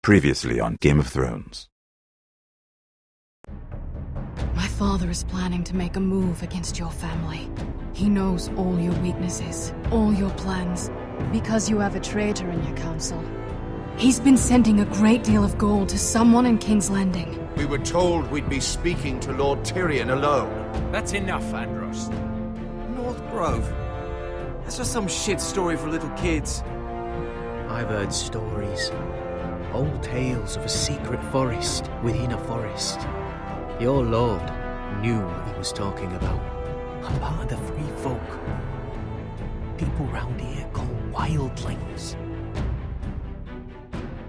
Previously on Game of Thrones. My father is planning to make a move against your family. He knows all your weaknesses, all your plans, because you have a traitor in your council. He's been sending a great deal of gold to someone in King's Landing. We were told we'd be speaking to Lord Tyrion alone. That's enough, Andros. North Grove? That's just some shit story for little kids. I've heard stories. Old tales of a secret forest within a forest. Your lord knew what he was talking about. I'm part of the free folk. People round here call wildlings.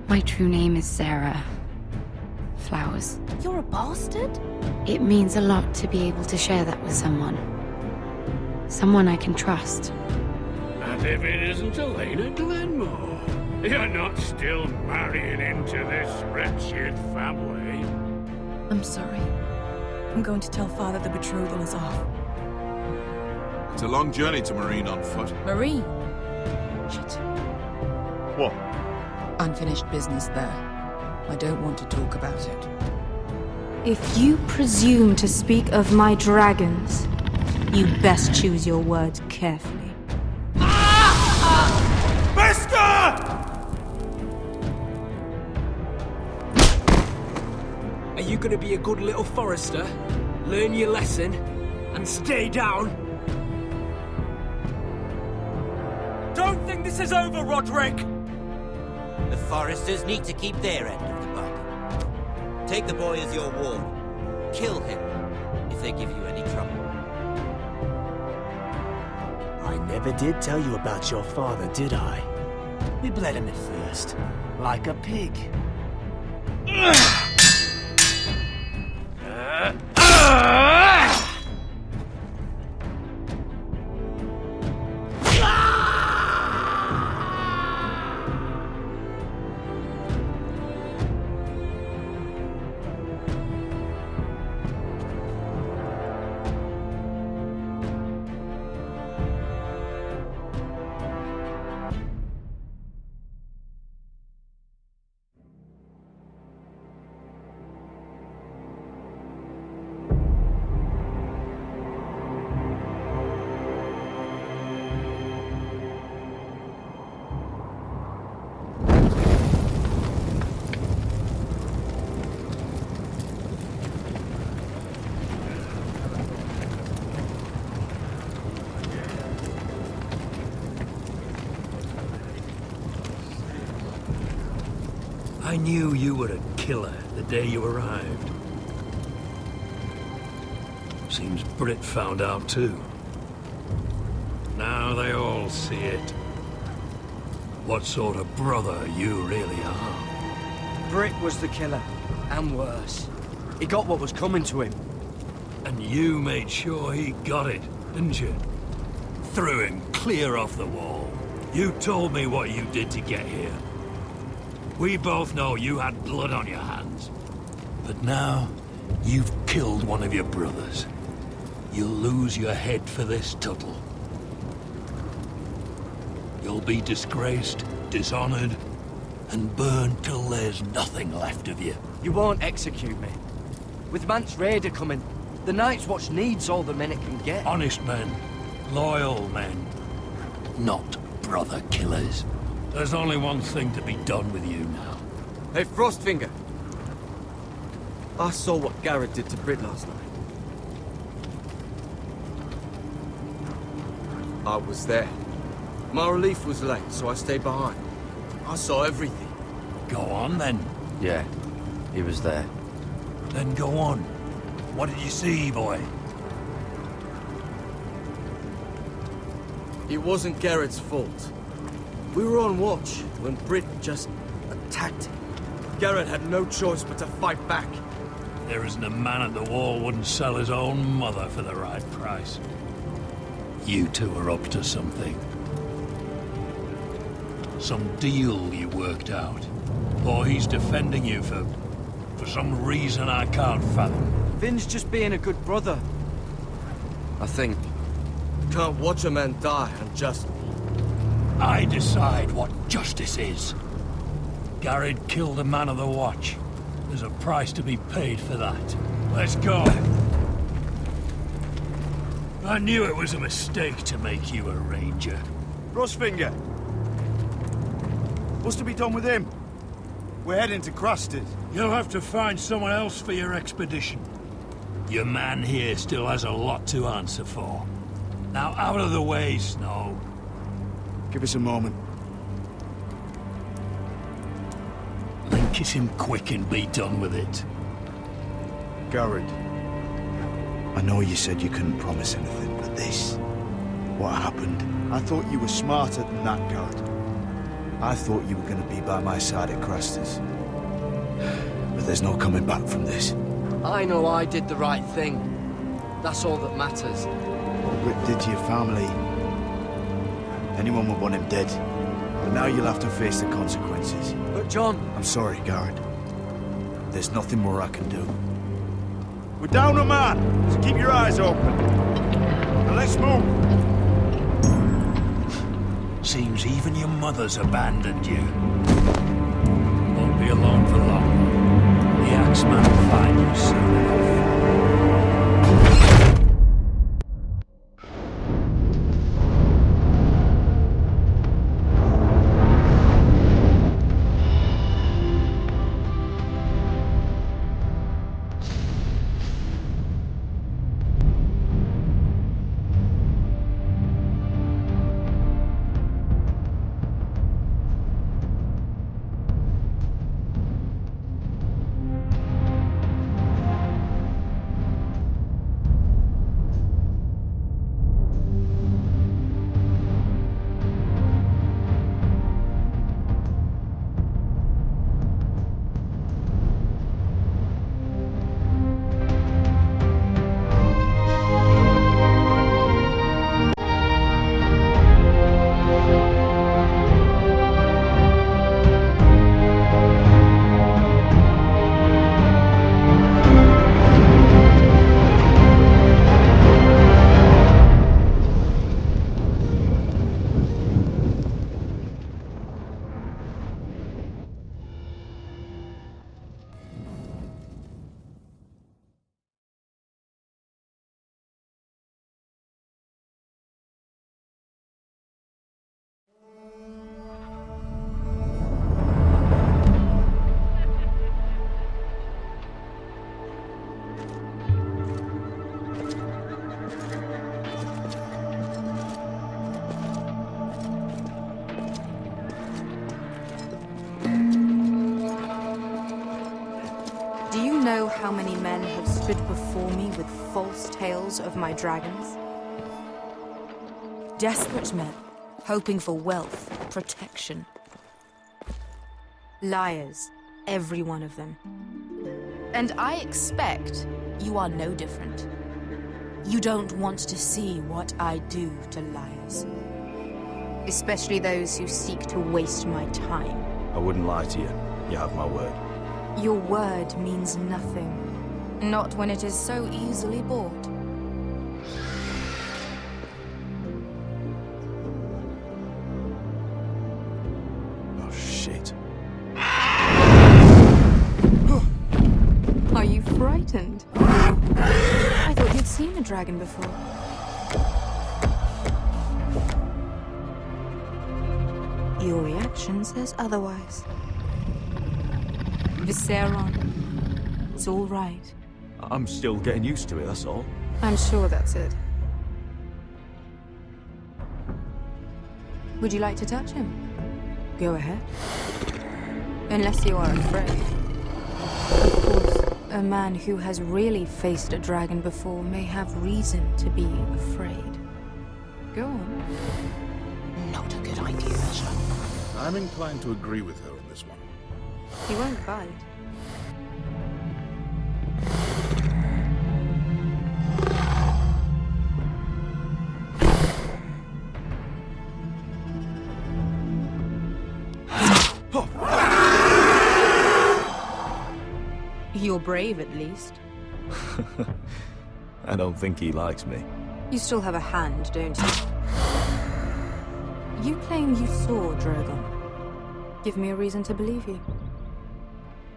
My true name is Sarah Flowers. You're a bastard? It means a lot to be able to share that with someone. Someone I can trust. As if it isn't Elena Glenmore. You're not still marrying into this wretched family. I'm sorry. I'm going to tell Father the betrothal is off. It's a long journey to Marine on foot. Marine? Shit. What? Unfinished business there. I don't want to talk about it. If you presume to speak of my dragons, you best choose your words carefully. Are you gonna be a good little forester? Learn your lesson and stay down? Don't think this is over, Roderick! The foresters need to keep their end of the bargain. Take the boy as your ward. Kill him if they give you any trouble. I never did tell you about your father, did I? We bled him at first, like a pig. I knew you were a killer the day you arrived. Seems Brit found out too. Now they all see it. What sort of brother you really are. Brick was the killer, and worse. He got what was coming to him. And you made sure he got it, didn't you? Threw him clear off the wall. You told me what you did to get here. We both know you had blood on your hands. But now, you've killed one of your brothers. You'll lose your head for this, Tuttle. You'll be disgraced, dishonored, and burned till there's nothing left of you. You won't execute me. With Mance Raider coming, the Night's Watch needs all the men it can get. Honest men, loyal men, not brother killers. There's only one thing to be done with you now. Hey, Frostfinger. I saw what Garrett did to Brit last night. I was there. My relief was late, so I stayed behind. I saw everything. Go on, then. Yeah, he was there. Then go on. What did you see, boy? It wasn't Garrett's fault. We were on watch when Brit just attacked him. Garrett had no choice but to fight back. There isn't a man at the wall wouldn't sell his own mother for the right price. You two are up to something. Some deal you worked out. Or he's defending you for some reason I can't fathom. Finn's just being a good brother. I think. Can't watch a man die unjustly. I decide what justice is. Garrett killed a man of the Watch. There's a price to be paid for that. Let's go. I knew it was a mistake to make you a ranger. Rustfinger! What's to be done with him? We're heading to Crusted. You'll have to find someone else for your expedition. Your man here still has a lot to answer for. Now out of the way, Snow. Give us a moment. Kiss him quick and be done with it. Garrett, I know you said you couldn't promise anything, but this... what happened? I thought you were smarter than that, Garrett. I thought you were going to be by my side at Craster's. But there's no coming back from this. I know I did the right thing. That's all that matters. What Rick did to your family... anyone would want him dead. But now you'll have to face the consequences. But John... I'm sorry, Garrett. There's nothing more I can do. We're down a man, so keep your eyes open. Now let's move. Seems even your mother's abandoned you. Won't be alone for long. The Axeman will find you soon enough. How many men have stood before me with false tales of my dragons? Desperate men, hoping for wealth, protection. Liars, every one of them. And I expect you are no different. You don't want to see what I do to liars. Especially those who seek to waste my time. I wouldn't lie to you. You have my word. Your word means nothing. Not when it is so easily bought. Oh, shit. Are you frightened? I thought you'd seen a dragon before. Your reaction says otherwise. Visceron. It's all right. I'm still getting used to it, that's all. I'm sure that's it. Would you like to touch him? Go ahead. Unless you are afraid. Of course, a man who has really faced a dragon before may have reason to be afraid. Go on. Not a good idea, sir. I'm inclined to agree with her on this one. He won't bite. You're brave, at least. I don't think he likes me. You still have a hand, don't you? You claim you saw Drogon. Give me a reason to believe you.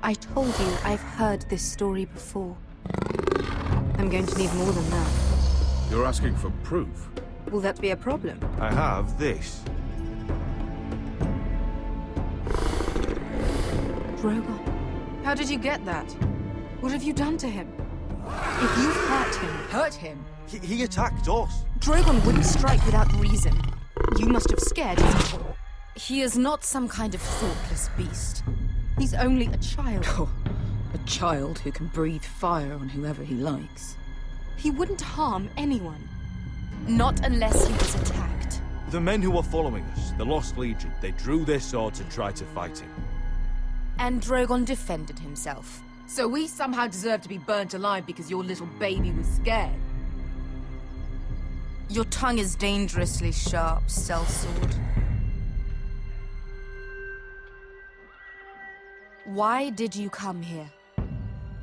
I told you I've heard this story before. I'm going to need more than that. You're asking for proof? Will that be a problem? I have this. Drogon. How did you get that? What have you done to him? If you've hurt him... Hurt him? He attacked us. Drogon wouldn't strike without reason. You must have scared him. He is not some kind of thoughtless beast. He's only a child. Oh, a child who can breathe fire on whoever he likes. He wouldn't harm anyone. Not unless he was attacked. The men who were following us, the Lost Legion, they drew their swords and tried to fight him. And Drogon defended himself. So we somehow deserve to be burnt alive because your little baby was scared? Your tongue is dangerously sharp, sellsword. Why did you come here?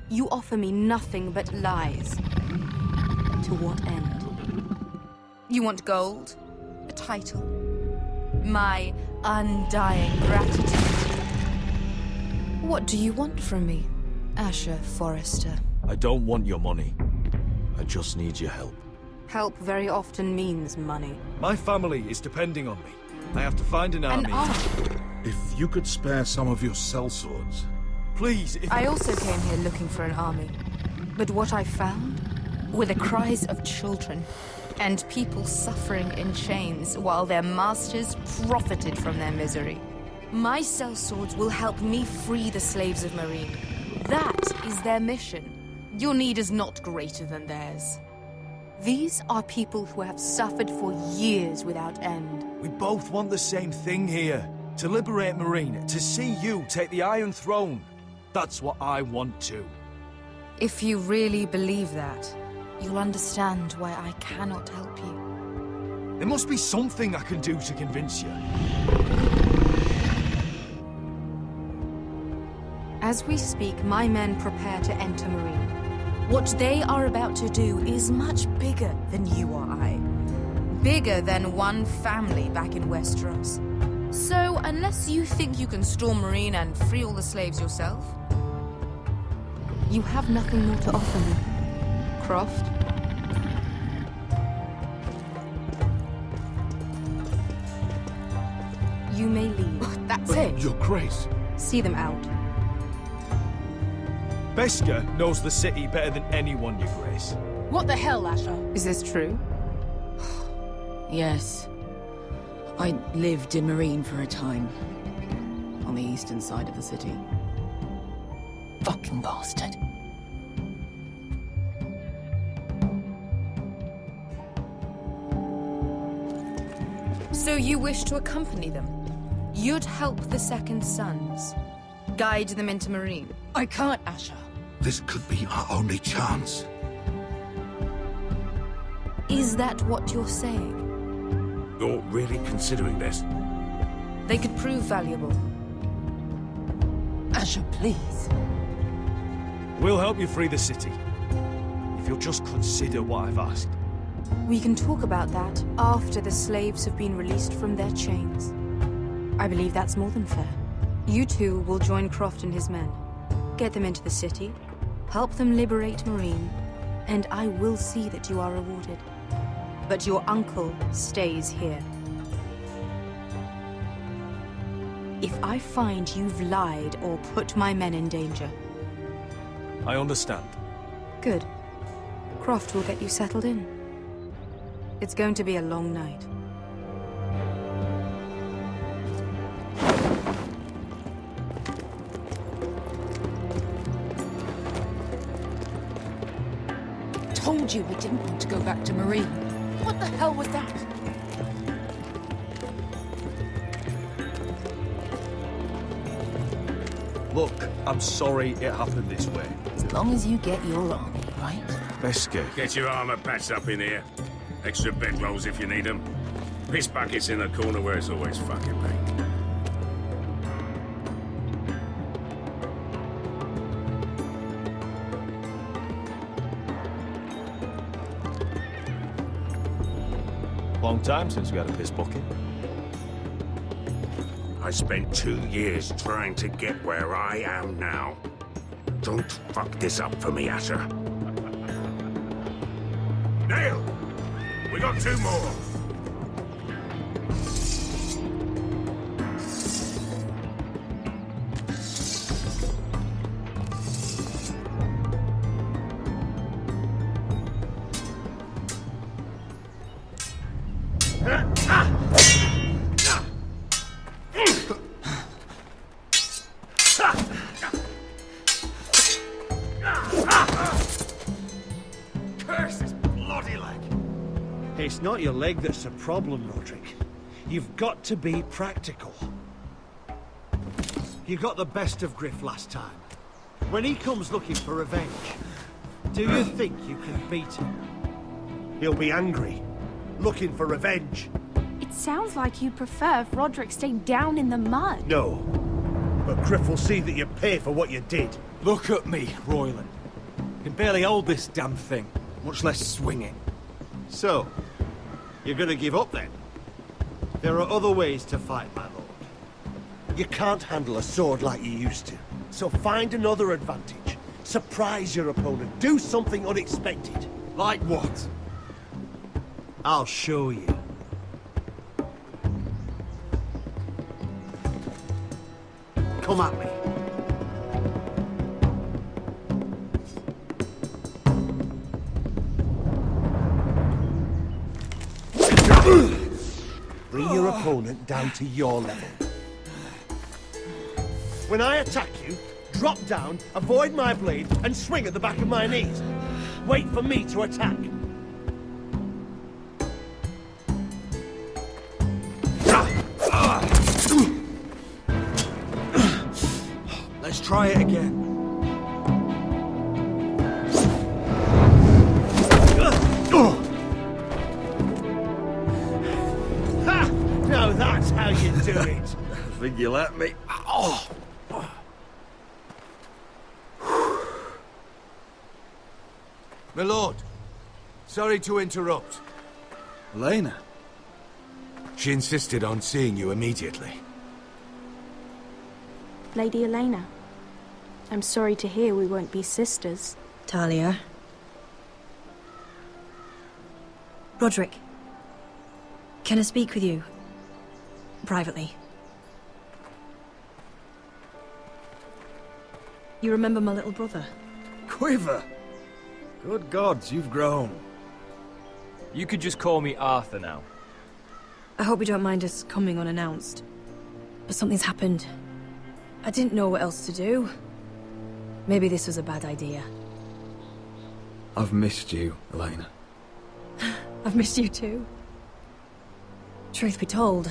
You offer me nothing but lies. To what end? You want gold? A title? My undying gratitude? What do you want from me, Asher Forrester? I don't want your money. I just need your help. Help very often means money. My family is depending on me. I have to find an army. An army? If you could spare some of your sellswords. Please, if... I also came here looking for an army. But what I found were the cries of children and people suffering in chains while their masters profited from their misery. My sellswords will help me free the slaves of Meereen. That is their mission. Your need is not greater than theirs. These are people who have suffered for years without end. We both want the same thing here. To liberate Meereen, to see you take the Iron Throne. That's what I want too. If you really believe that, you'll understand why I cannot help you. There must be something I can do to convince you. As we speak, my men prepare to enter Meereen. What they are about to do is much bigger than you or I. Bigger than one family back in Westeros. So, unless you think you can storm Meereen and free all the slaves yourself, you have nothing more to offer me. Croft? You may leave. That's it. Your Grace. See them out. Beskha knows the city better than anyone, Your Grace. What the hell, Asher? Is this true? Yes. I lived in Meereen for a time. On the eastern side of the city. Fucking bastard. So you wish to accompany them? You'd help the Second Sons? Guide them into Meereen? I can't, Asher. This could be our only chance. Is that what you're saying? You're really considering this? They could prove valuable. Asher, please. We'll help you free the city. If you'll just consider what I've asked. We can talk about that after the slaves have been released from their chains. I believe that's more than fair. You two will join Croft and his men. Get them into the city, help them liberate Meereen, and I will see that you are rewarded. But your uncle stays here. If I find you've lied or put my men in danger... I understand. Good. Croft will get you settled in. It's going to be a long night. Told you we didn't want to go back to Meereen. What the hell was that? Look, I'm sorry it happened this way. As long as you get your army, right? Beskha. Get your armor patched up in here. Extra bedrolls if you need them. Piss buckets in the corner where it's always fucking packed. Long time since we had a piss bucket. I spent 2 years trying to get where I am now. Don't fuck this up for me, Asher. Nail! We got 2 more! It's not your leg that's a problem, Roderick. You've got to be practical. You got the best of Gryff last time. When he comes looking for revenge, do you think you can beat him? He'll be angry, looking for revenge. It sounds like you prefer if Roderick stayed down in the mud. No, but Gryff will see that you pay for what you did. Look at me, Royland. Can barely hold this damn thing, much less swing it. So, you're gonna give up then? There are other ways to fight, my lord. You can't handle a sword like you used to. So find another advantage. Surprise your opponent. Do something unexpected. Like what? I'll show you. Come at me. Bring your opponent down to your level. When I attack you, drop down, avoid my blade, and swing at the back of my knees. Wait for me to attack. Let's try it again. Ha! Now that's how you do it. I think you let me. Oh. My lord, sorry to interrupt. Elena? She insisted on seeing you immediately. Lady Elena, I'm sorry to hear we won't be sisters. Talia. Roderick. Can I speak with you? Privately. You remember my little brother? Quiver! Good gods, you've grown. You could just call me Arthur now. I hope you don't mind us coming unannounced. But something's happened. I didn't know what else to do. Maybe this was a bad idea. I've missed you, Elena. I've missed you too. Truth be told,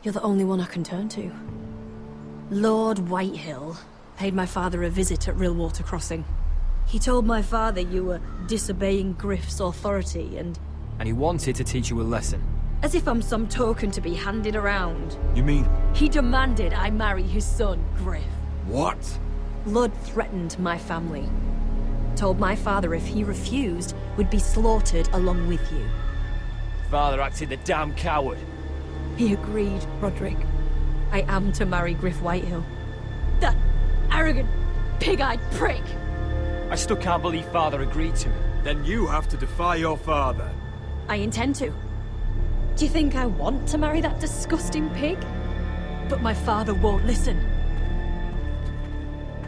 you're the only one I can turn to. Lord Whitehill paid my father a visit at Rillwater Crossing. He told my father you were disobeying Gryff's authority and he wanted to teach you a lesson. As if I'm some token to be handed around. You mean... He demanded I marry his son, Gryff. What? Ludd threatened my family. Told my father if he refused, would be slaughtered along with you. Father acted the damn coward. He agreed, Roderick. I am to marry Gryff Whitehill. That arrogant, pig-eyed prick! I still can't believe Father agreed to it. Then you have to defy your father. I intend to. Do you think I want to marry that disgusting pig? But my father won't listen.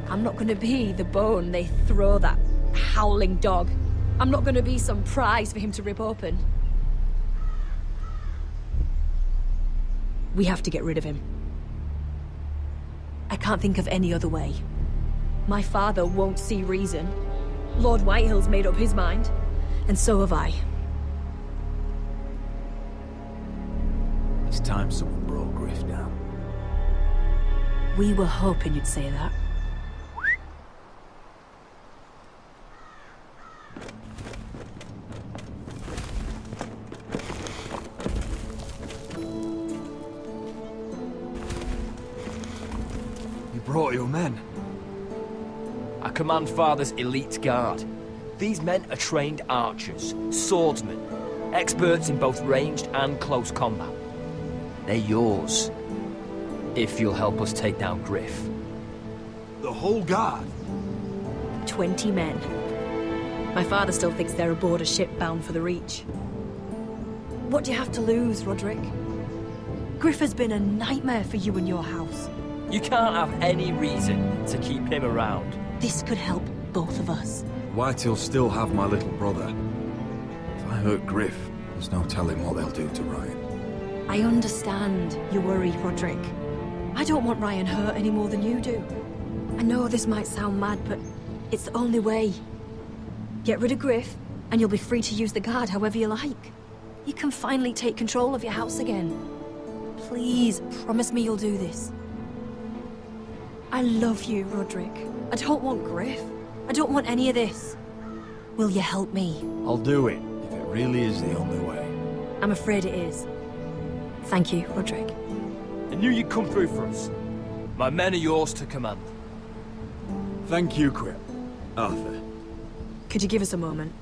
I'm not gonna be the bone they throw that howling dog. I'm not gonna be some prize for him to rip open. We have to get rid of him. I can't think of any other way. My father won't see reason. Lord Whitehill's made up his mind, and so have I. It's time someone brought Gryff down. We were hoping you'd say that. You brought your men. I command Father's elite guard. These men are trained archers, swordsmen, experts in both ranged and close combat. They're yours. If you'll help us take down Gryff. The whole guard? 20 men. My father still thinks they're aboard a ship bound for the Reach. What do you have to lose, Roderick? Gryff has been a nightmare for you and your house. You can't have any reason to keep him around. This could help both of us. Whitehill still have my little brother. If I hurt Gryff, there's no telling what they'll do to Ryan. I understand your worry, Roderick. I don't want Ryan hurt any more than you do. I know this might sound mad, but it's the only way. Get rid of Gryff, and you'll be free to use the guard however you like. You can finally take control of your house again. Please, promise me you'll do this. I love you, Roderick. I don't want Gryff. I don't want any of this. Will you help me? I'll do it, if it really is the only way. I'm afraid it is. Thank you, Roderick. I knew you'd come through for us. My men are yours to command. Thank you, Gryff. Arthur. Could you give us a moment?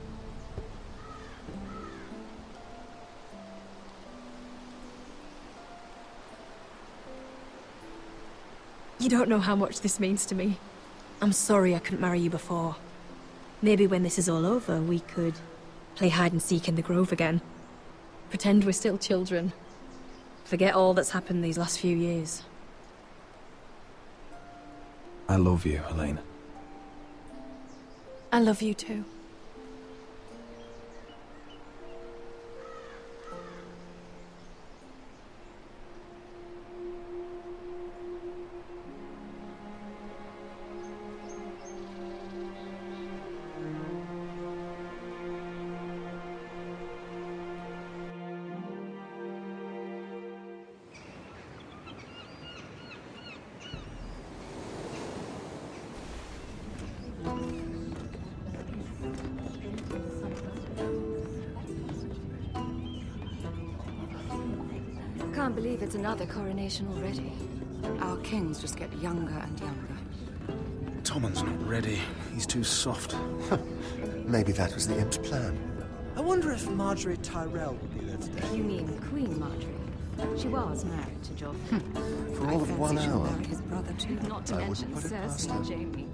You don't know how much this means to me. I'm sorry I couldn't marry you before. Maybe when this is all over, we could play hide and seek in the Grove again. Pretend we're still children. Forget all that's happened these last few years. I love you, Helena. I love you too. Can't believe it's another coronation already. Our kings just get younger and younger. Tommen's not ready. He's too soft. Maybe that was the imp's plan. I wonder if Marjorie Tyrell will be there today. You mean Queen Marjorie? She was married to Joffrey. For all of 1 hour. Married his brother too. Not to mention Cersei and Jaime.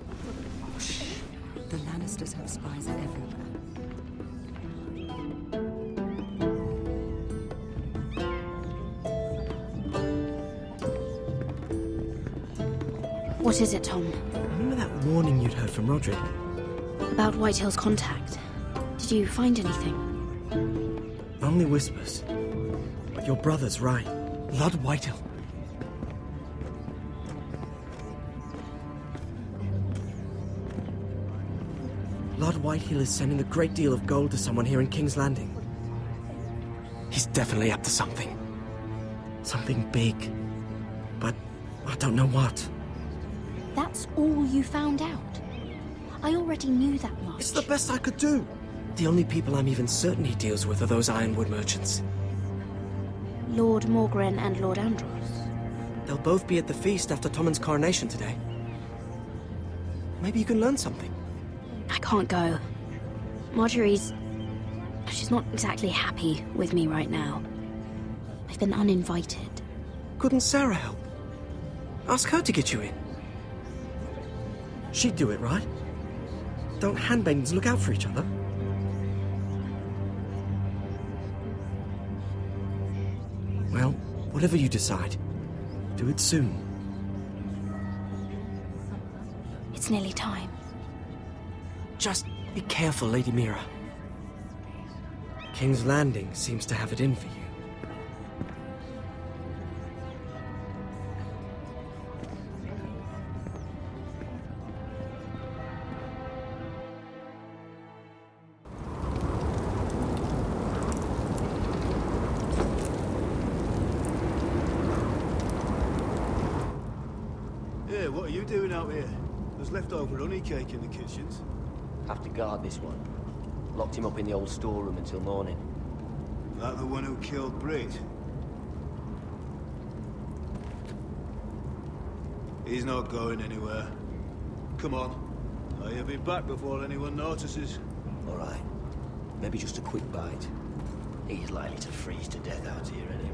Oh, shh. The Lannisters have spies everywhere. What is it, Tom? Remember that warning you'd heard from Roderick? About Whitehill's contact. Did you find anything? Only whispers. But your brother's right. Ludd Whitehill. Ludd Whitehill is sending a great deal of gold to someone here in King's Landing. He's definitely up to something. Something big. But I don't know what. That's all you found out? I already knew that much. It's the best I could do. The only people I'm even certain he deals with are those ironwood merchants. Lord Morgren and Lord Andros. They'll both be at the feast after Tommen's coronation today. Maybe you can learn something. I can't go. She's not exactly happy with me right now. I've been uninvited. Couldn't Sarah help? Ask her to get you in. She'd do it, right? Don't handmaidens look out for each other? Well, whatever you decide, do it soon. It's nearly time. Just be careful, Lady Mira. King's Landing seems to have it in for you. Yeah, what are you doing out here? There's leftover honey cake in the kitchens. Have to guard this one. Locked him up in the old storeroom until morning. That the one who killed Brit? He's not going anywhere. Come on. I'll be back before anyone notices. All right. Maybe just a quick bite. He's likely to freeze to death out here anyway.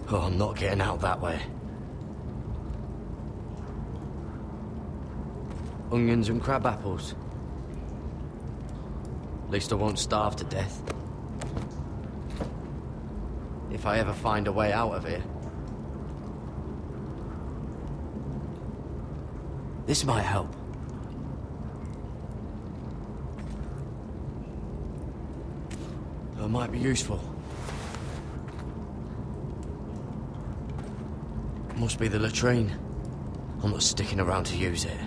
Oh, I'm not getting out that way. Onions and crab apples. At least I won't starve to death. If I ever find a way out of here. This might help. It might be useful. Must be the latrine. I'm not sticking around to use it.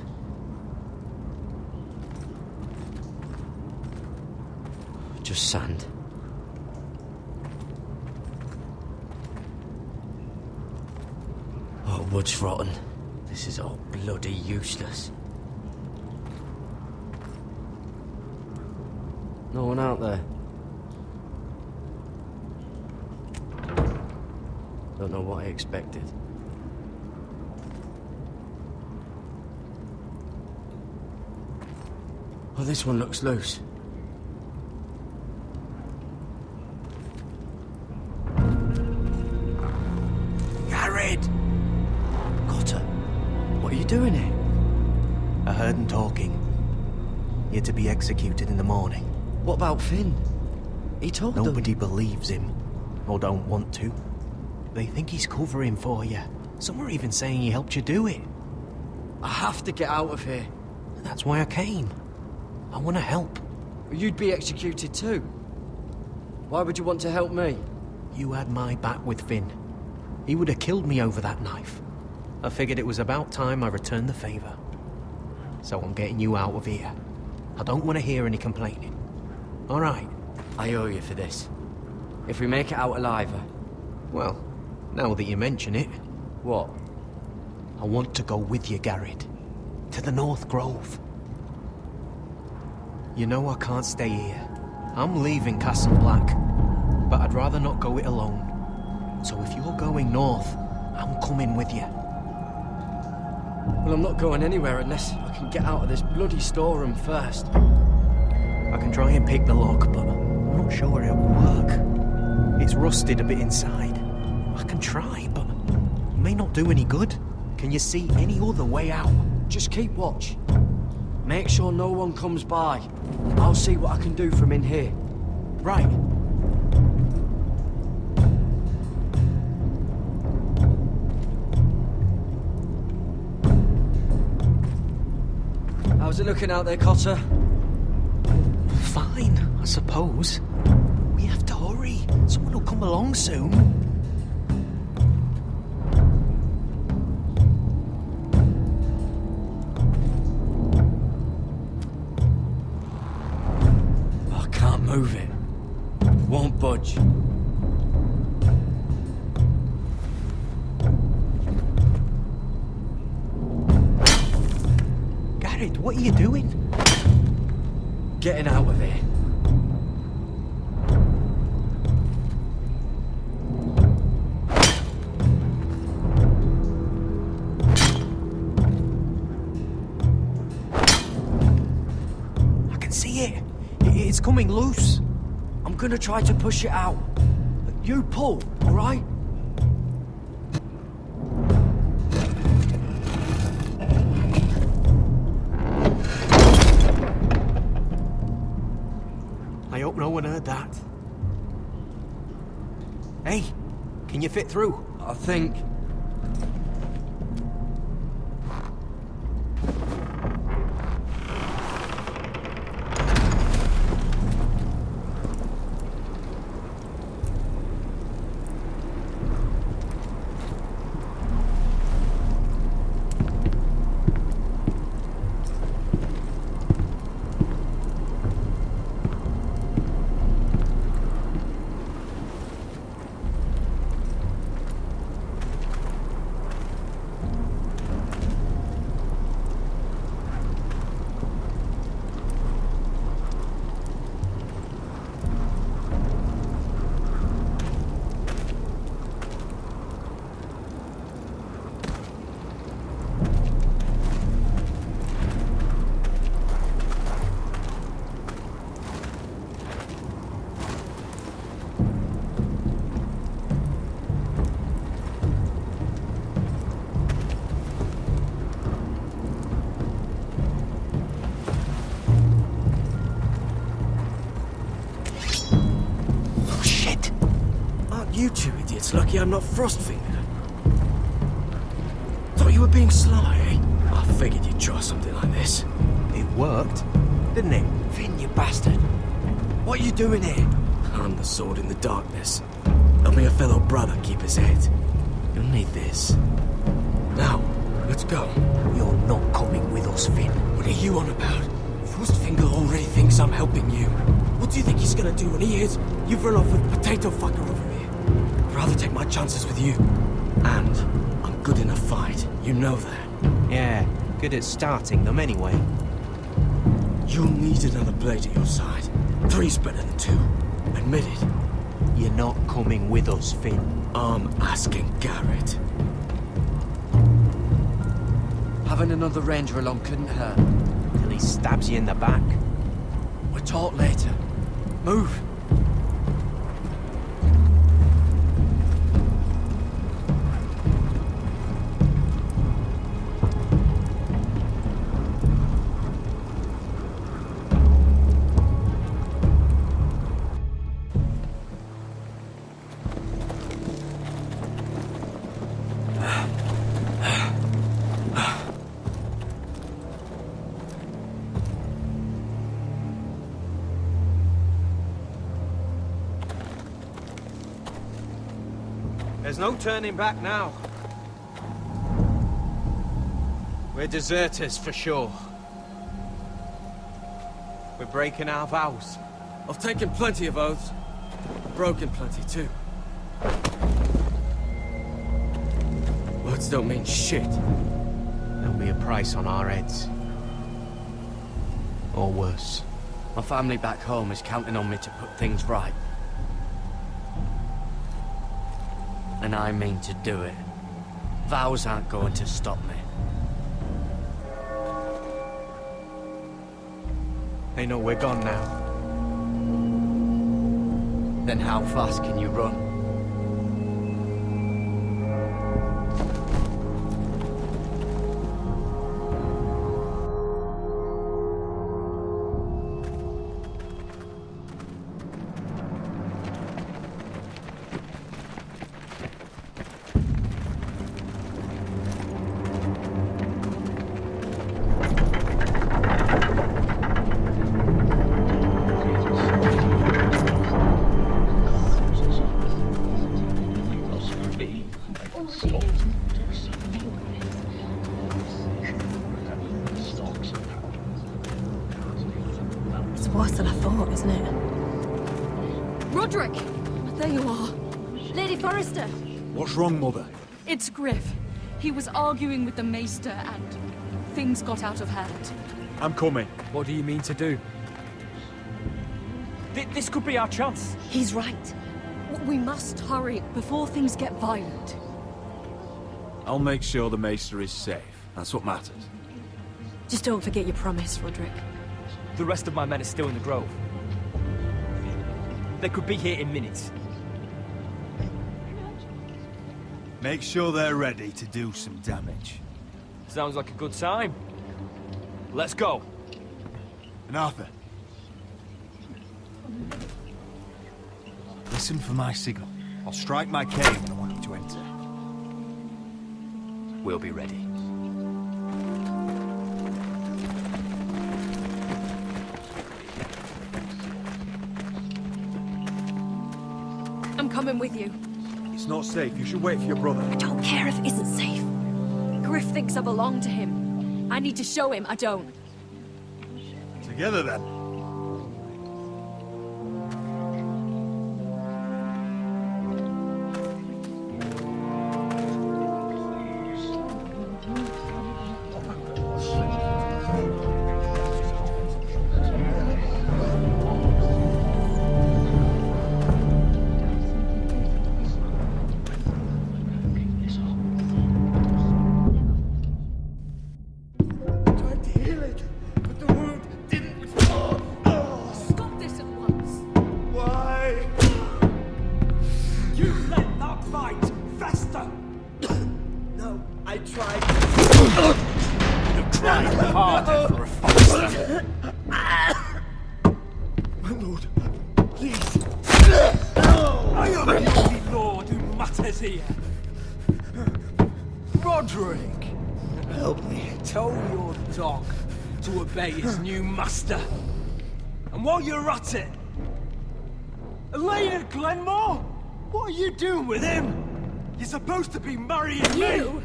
Just sand. Oh, wood's rotten. This is all bloody useless. No one out there. Don't know what I expected. Oh, this one looks loose. Garrett! Cotter, what are you doing here? I heard him talking. You're to be executed in the morning. What about Finn? He told them. Nobody believes him, or don't want to. They think he's covering for you. Some are even saying he helped you do it. I have to get out of here. That's why I came. I want to help. You'd be executed too. Why would you want to help me? You had my back with Finn. He would have killed me over that knife. I figured it was about time I returned the favor. So I'm getting you out of here. I don't want to hear any complaining. All right? I owe you for this. If we make it out alive... Well, now that you mention it... What? I want to go with you, Garrett. To the North Grove. You know I can't stay here. I'm leaving Castle Black. But I'd rather not go it alone. So if you're going north, I'm coming with you. Well, I'm not going anywhere unless I can get out of this bloody storeroom first. I can try and pick the lock, but I'm not sure it'll work. It's rusted a bit inside. I can try, but it may not do any good. Can you see any other way out? Just keep watch. Make sure no one comes by. I'll see what I can do from in here. Right. How's it looking out there, Cotter? Fine, I suppose. We have to hurry. Someone will come along soon. I can't move it. Won't budge. Garrett, what are you doing? Getting out of here. I can see it. It's coming loose. I'm gonna try to push it out. You pull, all right? I hope no one heard that. Hey, can you fit through? I think. lucky I'm not Frostfinger. Thought you were being sly, eh? I figured you'd try something like this. It worked, didn't it? Finn, you bastard. What are you doing here? I'm the sword in the darkness. Helping a fellow brother keep his head. You'll need this. Now, let's go. You're not coming with us, Finn. What are you on about? Frostfinger already thinks I'm helping you. What do you think he's gonna do when he hears you've run off with Potato Fucker over here? I'd rather take my chances with you. And I'm good in a fight. You know that. Yeah, good at starting them anyway. You'll need another blade at your side. 3's better than 2. Admit it. You're not coming with us, Finn. I'm asking Garrett. Having another ranger along couldn't hurt. Till he stabs you in the back. We'll talk later. Move. There's no turning back now. We're deserters for sure. We're breaking our vows. I've taken plenty of oaths. Broken plenty too. Words don't mean shit. There'll be a price on our heads. Or worse. My family back home is counting on me to put things right. And I mean to do it. Vows aren't going to stop me. They know we're gone now. Then how fast can you run? It's worse than I thought, isn't it? Roderick! There you are. Lady Forrester! What's wrong, Mother? It's Gryff. He was arguing with the Maester and things got out of hand. I'm coming. What do you mean to do? This could be our chance. He's right. We must hurry before things get violent. I'll make sure the Maester is safe. That's what matters. Just don't forget your promise, Roderick. The rest of my men are still in the grove. They could be here in minutes. Make sure they're ready to do some damage. Sounds like a good time. Let's go. And Arthur. Listen for my signal. I'll strike my cane when I want you to enter. We'll be ready. I'm coming with you. It's not safe. You should wait for your brother. I don't care if it isn't safe. Gryff thinks I belong to him. I need to show him I don't. Together then. is here. Roderick! Help me. Tell your dog to obey his new master. And while you're at it, Elena Glenmore? What are you doing with him? You're supposed to be marrying me! You?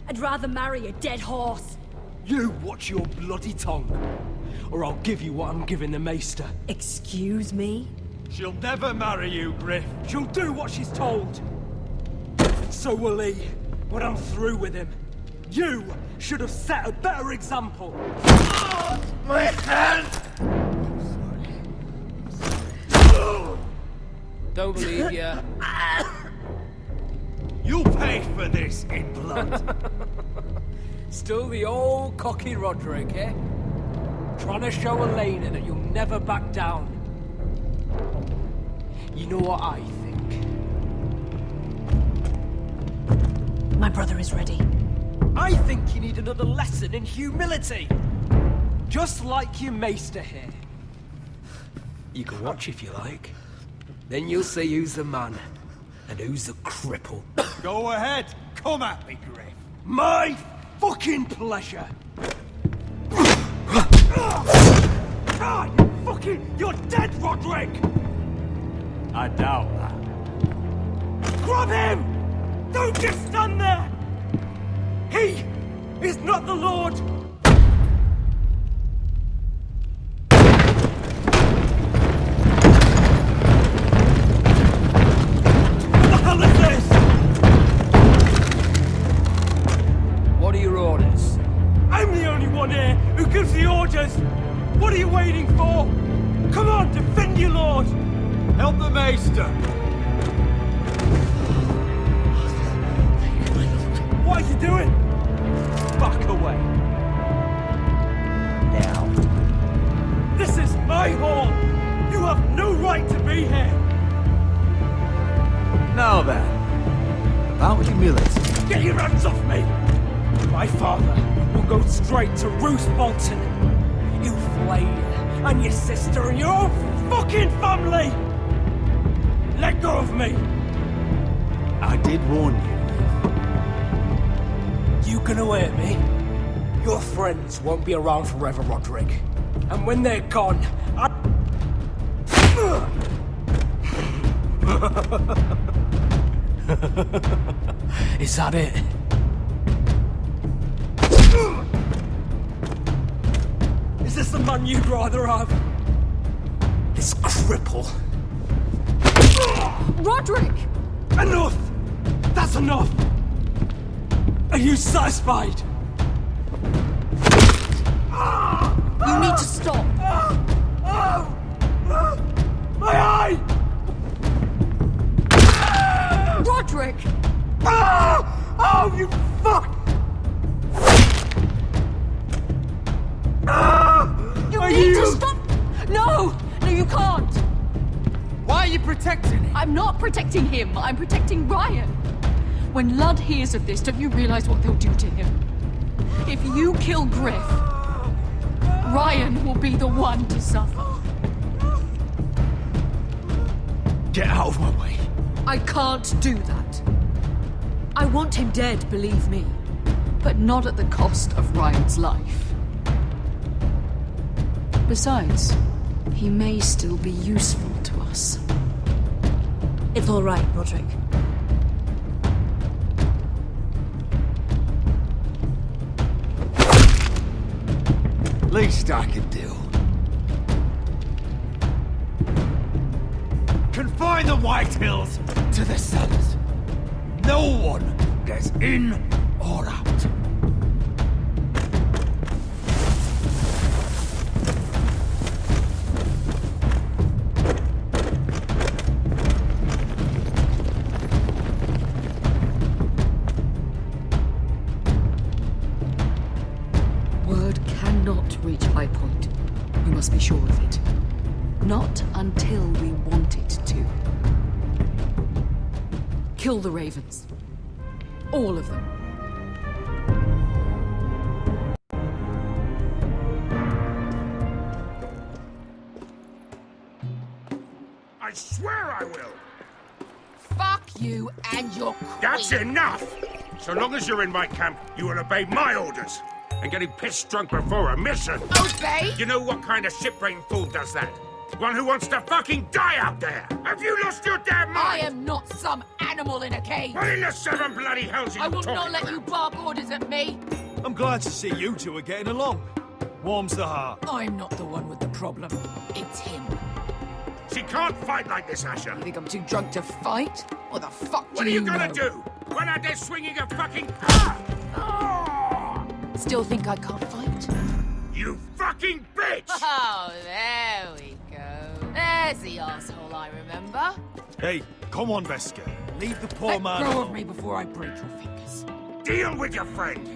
I'd rather marry a dead horse. You watch your bloody tongue, or I'll give you what I'm giving the maester. Excuse me? She'll never marry you, Gryff. She'll do what she's told. And so will he, when I'm through with him. You should have set a better example. My hand! Don't believe you. You paid for this in blood. Still the old cocky Roderick, eh? Trying to show Elena that you'll never back down. You know what I think? My brother is ready. I think you need another lesson in humility. Just like your maester here. You can watch if you like. Then you'll see who's the man and who's the cripple. Go ahead. Come at me, Gryff. My fucking pleasure. You're dead, Roderick! I doubt that. Grab him! Don't just stand there! He is not the Lord! What the hell is this? What are your orders? I'm the only one here who gives the orders! What are you waiting for? Come on, defend your lord! Help the maester! What are you doing? Back away. Now. This is my hall! You have no right to be here! Now then, about humility. Get your hands off me! My father will go straight to Roose Bolton. You flay you and your sister and your own fucking family! Let go of me! I did warn you. You gonna hurt me? Your friends won't be around forever, Roderick. And when they're gone, Is that it? Is this the man you'd rather have? This cripple? Roderick! Enough! That's enough! Are you satisfied? You need to stop! My eye! Roderick! Oh, you fuck! You need to stop! No! No, you can't! Why are you protecting him? I'm not protecting him. I'm protecting Ryan. When Ludd hears of this, don't you realize what they'll do to him? If you kill Gryff, Ryan will be the one to suffer. Get out of my way. I can't do that. I want him dead, believe me. But not at the cost of Ryan's life. Besides, he may still be useful to us. It's all right, Roderick. Least I can do. Confine the Whitehills to the cellars. No one gets in or out. Word cannot reach High Point. We must be sure of it. Not until we want it to. Kill the ravens. All of them. I swear I will! Fuck you and your queen. That's enough! So long as you're in my camp, you will obey my orders. And getting pissed drunk before a mission. Obey? You know what kind of ship-brained fool does that? One who wants to fucking die out there! Have you lost your damn I mind? am not some animal in a cage. What in the seven bloody hells are you I will talking not let about? you bark orders at me. I'm glad to see you two are getting along. Warms the heart. I'm not the one with the problem. It's him. She can't fight like this, Asher. You think I'm too drunk to fight? What the fuck What do are you you gonna know? do? When out there swinging a fucking... Still think I can't fight? You fucking bitch! Oh, there we go. There's the asshole I remember. Hey, come on, Veska. Leave the poor Let man go alone. of me before I break your fingers. Deal with your friend.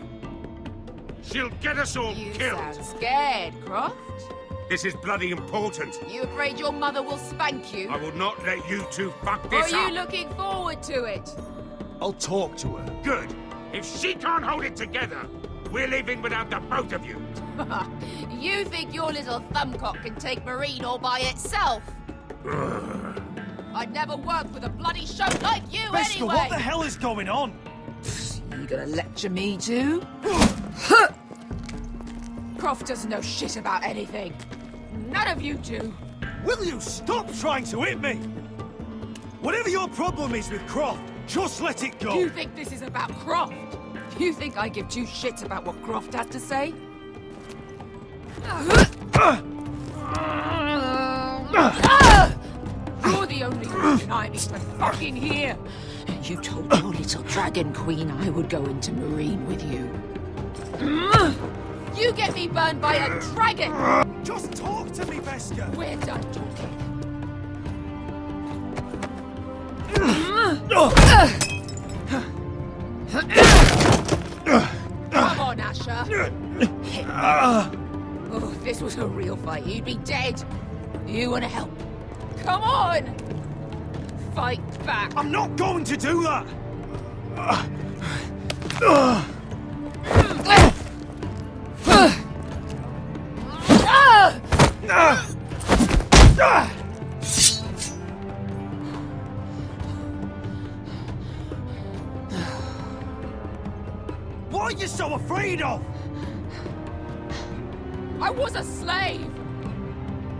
She'll get us all You killed. sound scared, Croft. This is bloody important. You afraid your mother will spank you? I will not let you two fuck Or this are up. you looking forward to it? I'll talk to her. Good. If she can't hold it together, we're leaving without the both of you. You think your little thumbcock can take Marine all by itself? I'd never work with a bloody show like you Veska, anyway! what the hell is going on? You gonna lecture me too? Croft doesn't know shit about anything. None of you do. Will you stop trying to hit me? Whatever your problem is with Croft, just let it go. You think this is about Croft? You think I give two shits about what Croft has to say? You're the only reason I'm even fucking here. You told your little dragon queen I would go into Marine with you. You get me burned by a dragon! Just talk to me, Veska. We're done talking. Come on, Asher. Oh, if this was a real fight, you'd be dead. You want to help? Come on! Fight back. I'm not going to do that. What are you so afraid of? I was a slave!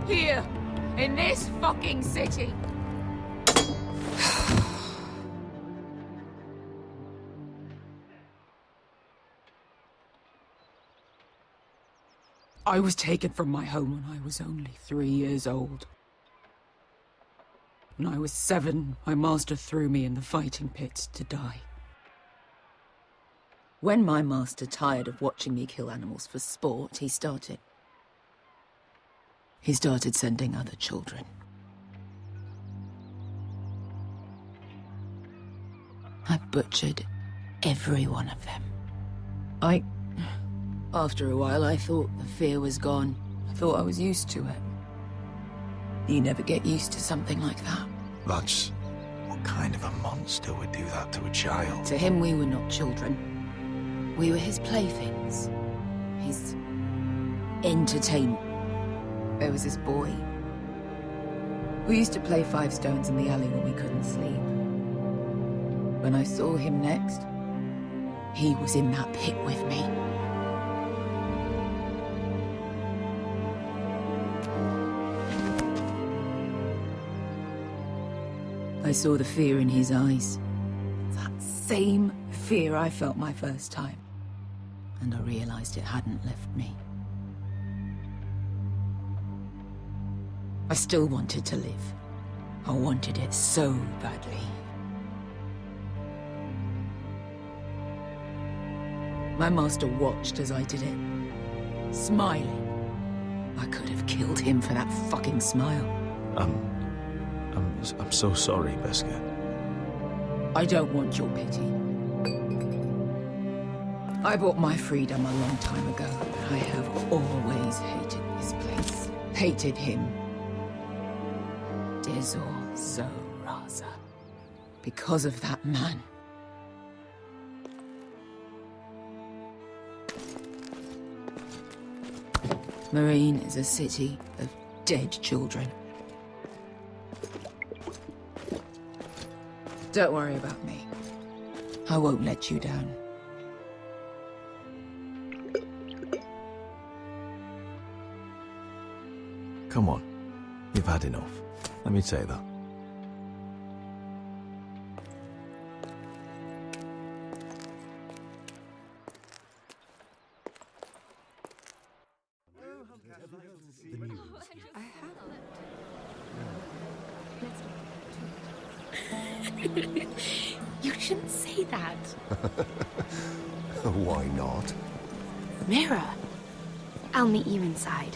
Here, in this fucking city. I was taken from my home when I was only 3 years old. When I was 7, my master threw me in the fighting pits to die. When my master tired of watching me kill animals for sport, he started sending other children. I butchered every one of them. After a while, I thought the fear was gone. I thought I was used to it. You never get used to something like that. That's... what kind of a monster would do that to a child? To him, we were not children. We were his playthings. His entertainment. There was this boy. We used to play 5 stones in the alley when we couldn't sleep. When I saw him next, he was in that pit with me. I saw the fear in his eyes. That same fear I felt my first time. And I realized it hadn't left me. I still wanted to live. I wanted it so badly. My master watched as I did it, smiling. I could have killed him for that fucking smile. I'm so sorry, Veska. I don't want your pity. I bought my freedom a long time ago, but I have always hated this place. Hated him. Dizor Zoraza. Because of that man. Marine is a city of dead children. Don't worry about me. I won't let you down. Come on. You've had enough. Let me say that. You shouldn't say that. Why not? Mira, I'll meet you inside.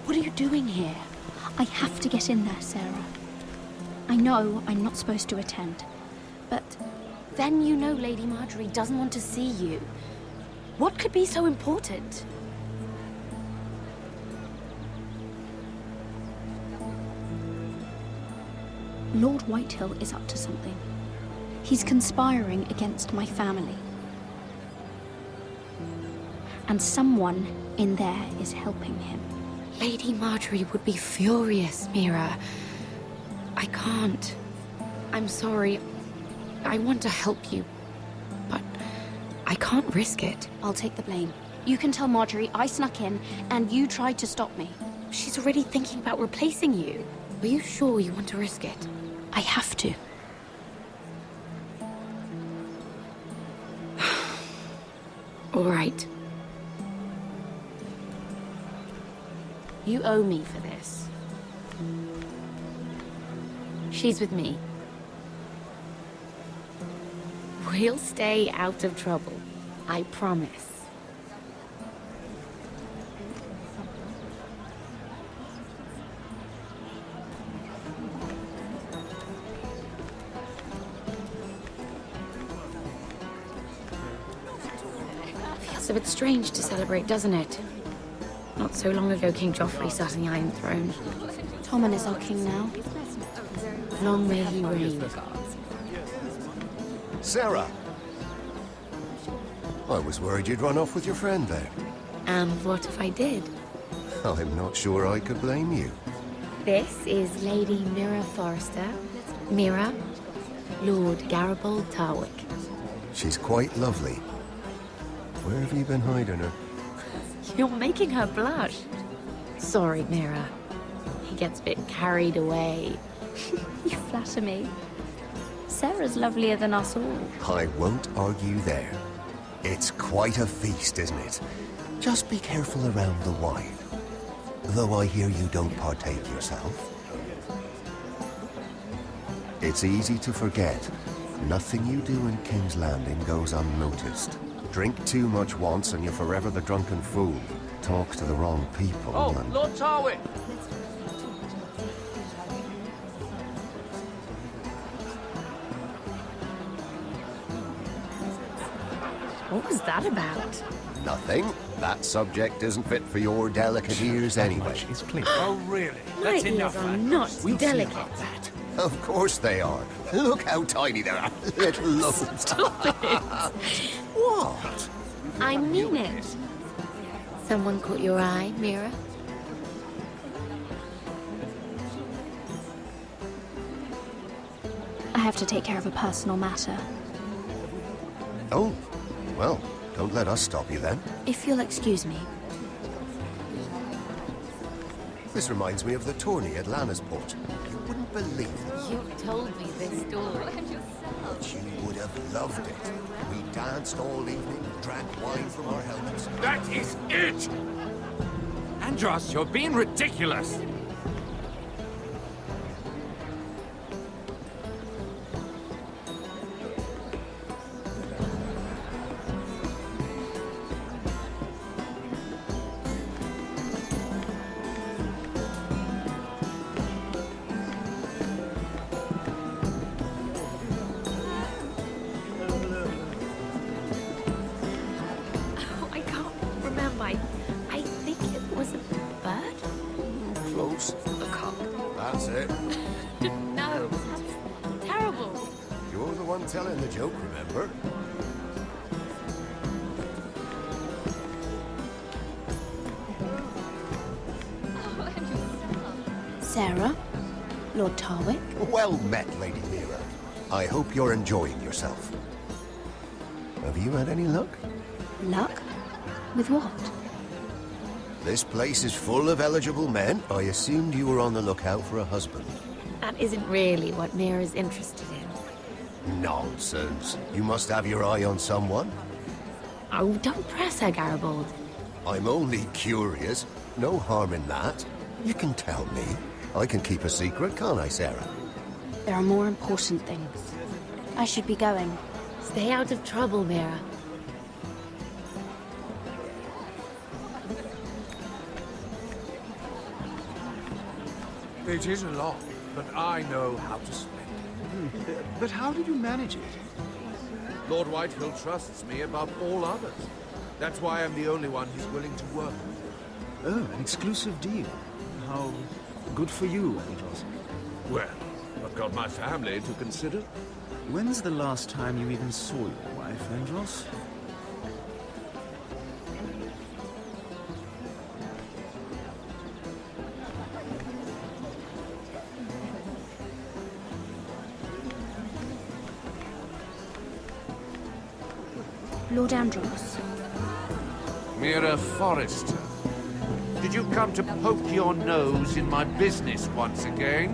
What are you doing here? I have to get in there, Sarah. I know I'm not supposed to attend, but... Then you know Lady Marjorie doesn't want to see you. What could be so important? Lord Whitehill is up to something. He's conspiring against my family. And someone in there is helping him. Lady Marjorie would be furious, Mira. I can't. I'm sorry. I want to help you, but I can't risk it. I'll take the blame. You can tell Marjorie I snuck in and you tried to stop me. She's already thinking about replacing you. Are you sure you want to risk it? I have to. All right. You owe me for this. She's with me. We'll stay out of trouble. I promise. Feels a bit strange to celebrate, doesn't it? Not so long ago, King Joffrey sat on the Iron Throne. Tommen is our king now. Long may he reign. Sarah! I was worried you'd run off with your friend there. And what if I did? I'm not sure I could blame you. This is Lady Mira Forrester. Mira, Lord Garibaldi Tarwick. She's quite lovely. Where have you been hiding her? You're making her blush. Sorry, Mira. He gets a bit carried away. You flatter me. Sarah's lovelier than us all. I won't argue there. It's quite a feast, isn't it? Just be careful around the wine. Though I hear you don't partake yourself. It's easy to forget. Nothing you do in King's Landing goes unnoticed. Drink too much once and you're forever the drunken fool. Talk to the wrong people and... Lord Tarwick! What was that about? Nothing. That subject isn't fit for your delicate ears anyway. It's clear. Oh, really? My ears are not delicate. Of course they are. Look how tiny they are. Little lumps. Stop it. What? I mean it. Someone caught your eye, Mira? I have to take care of a personal matter. Oh, well, don't let us stop you then. If you'll excuse me. This reminds me of the tourney at Lannisport. You wouldn't believe it. You've told me this story. But you would have loved it. We danced all evening, drank wine from our helmets. That is it! Andros, you're being ridiculous! I think it was a bird? Close. A cock. That's it. No, that's terrible. You're the one telling the joke, remember? Sarah? Lord Tarwick. Well met, Lady Mira. I hope you're enjoying yourself. Have you had any luck? Luck? With what? This place is full of eligible men. I assumed you were on the lookout for a husband. That isn't really what Mira's interested in. Nonsense. You must have your eye on someone. Oh, don't press her, Garibaldi. I'm only curious. No harm in that. You can tell me. I can keep a secret, can't I, Sarah? There are more important things. I should be going. Stay out of trouble, Mira. It is a lot, but I know how to spend it. But how did you manage it? Lord Whitehill trusts me above all others. That's why I'm the only one he's willing to work with. Oh, an exclusive deal. How good for you, Andros. Well, I've got my family to consider. When's the last time you even saw your wife, Andros? Lord Andros. Mira Forrester. Did you come to poke your nose in my business once again?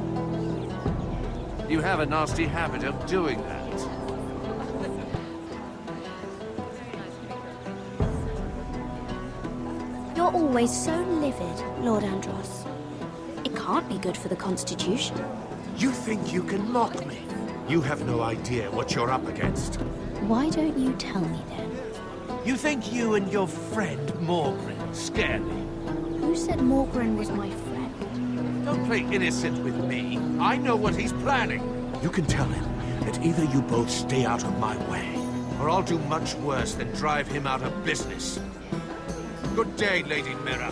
You have a nasty habit of doing that. You're always so livid, Lord Andros. It can't be good for the Constitution. You think you can mock me? You have no idea what you're up against. Why don't you tell me then? You think you and your friend Morgren scare me? Who said Morgren was my friend? Don't play innocent with me. I know what he's planning. You can tell him that either you both stay out of my way, or I'll do much worse than drive him out of business. Good day, Lady Mira.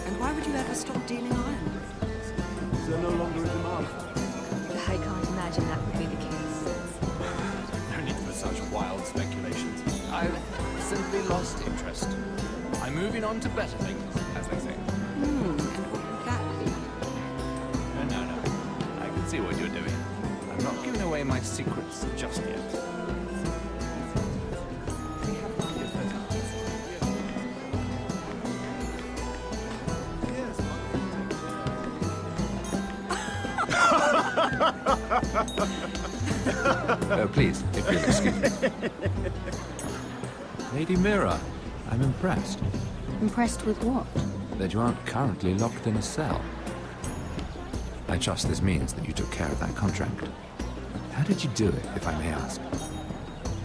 And why would you ever stop dealing iron? They're no longer in demand. I can't imagine that would be the case. No need for such wild speculations. I've simply lost interest. I'm moving on to better things, as they say. No. I can see what you're doing. I'm not giving away my secrets just yet. Please, if you'll excuse me. Lady Mira, I'm impressed Impressed with what? that you aren't currently locked in a cell. I trust this means that you took care of that contract. How did you do it, if I may ask?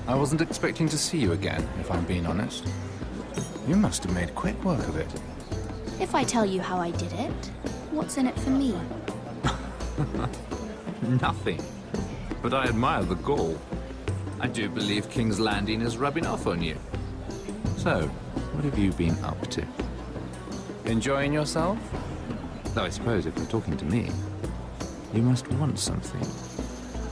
I wasn't expecting to see you again, if I'm being honest. You must have made quick work of it. If I tell you how I did it, what's in it for me? Nothing. But I admire the gall. I do believe King's Landing is rubbing off on you. So, what have you been up to? Enjoying yourself? Though I suppose if you're talking to me, you must want something.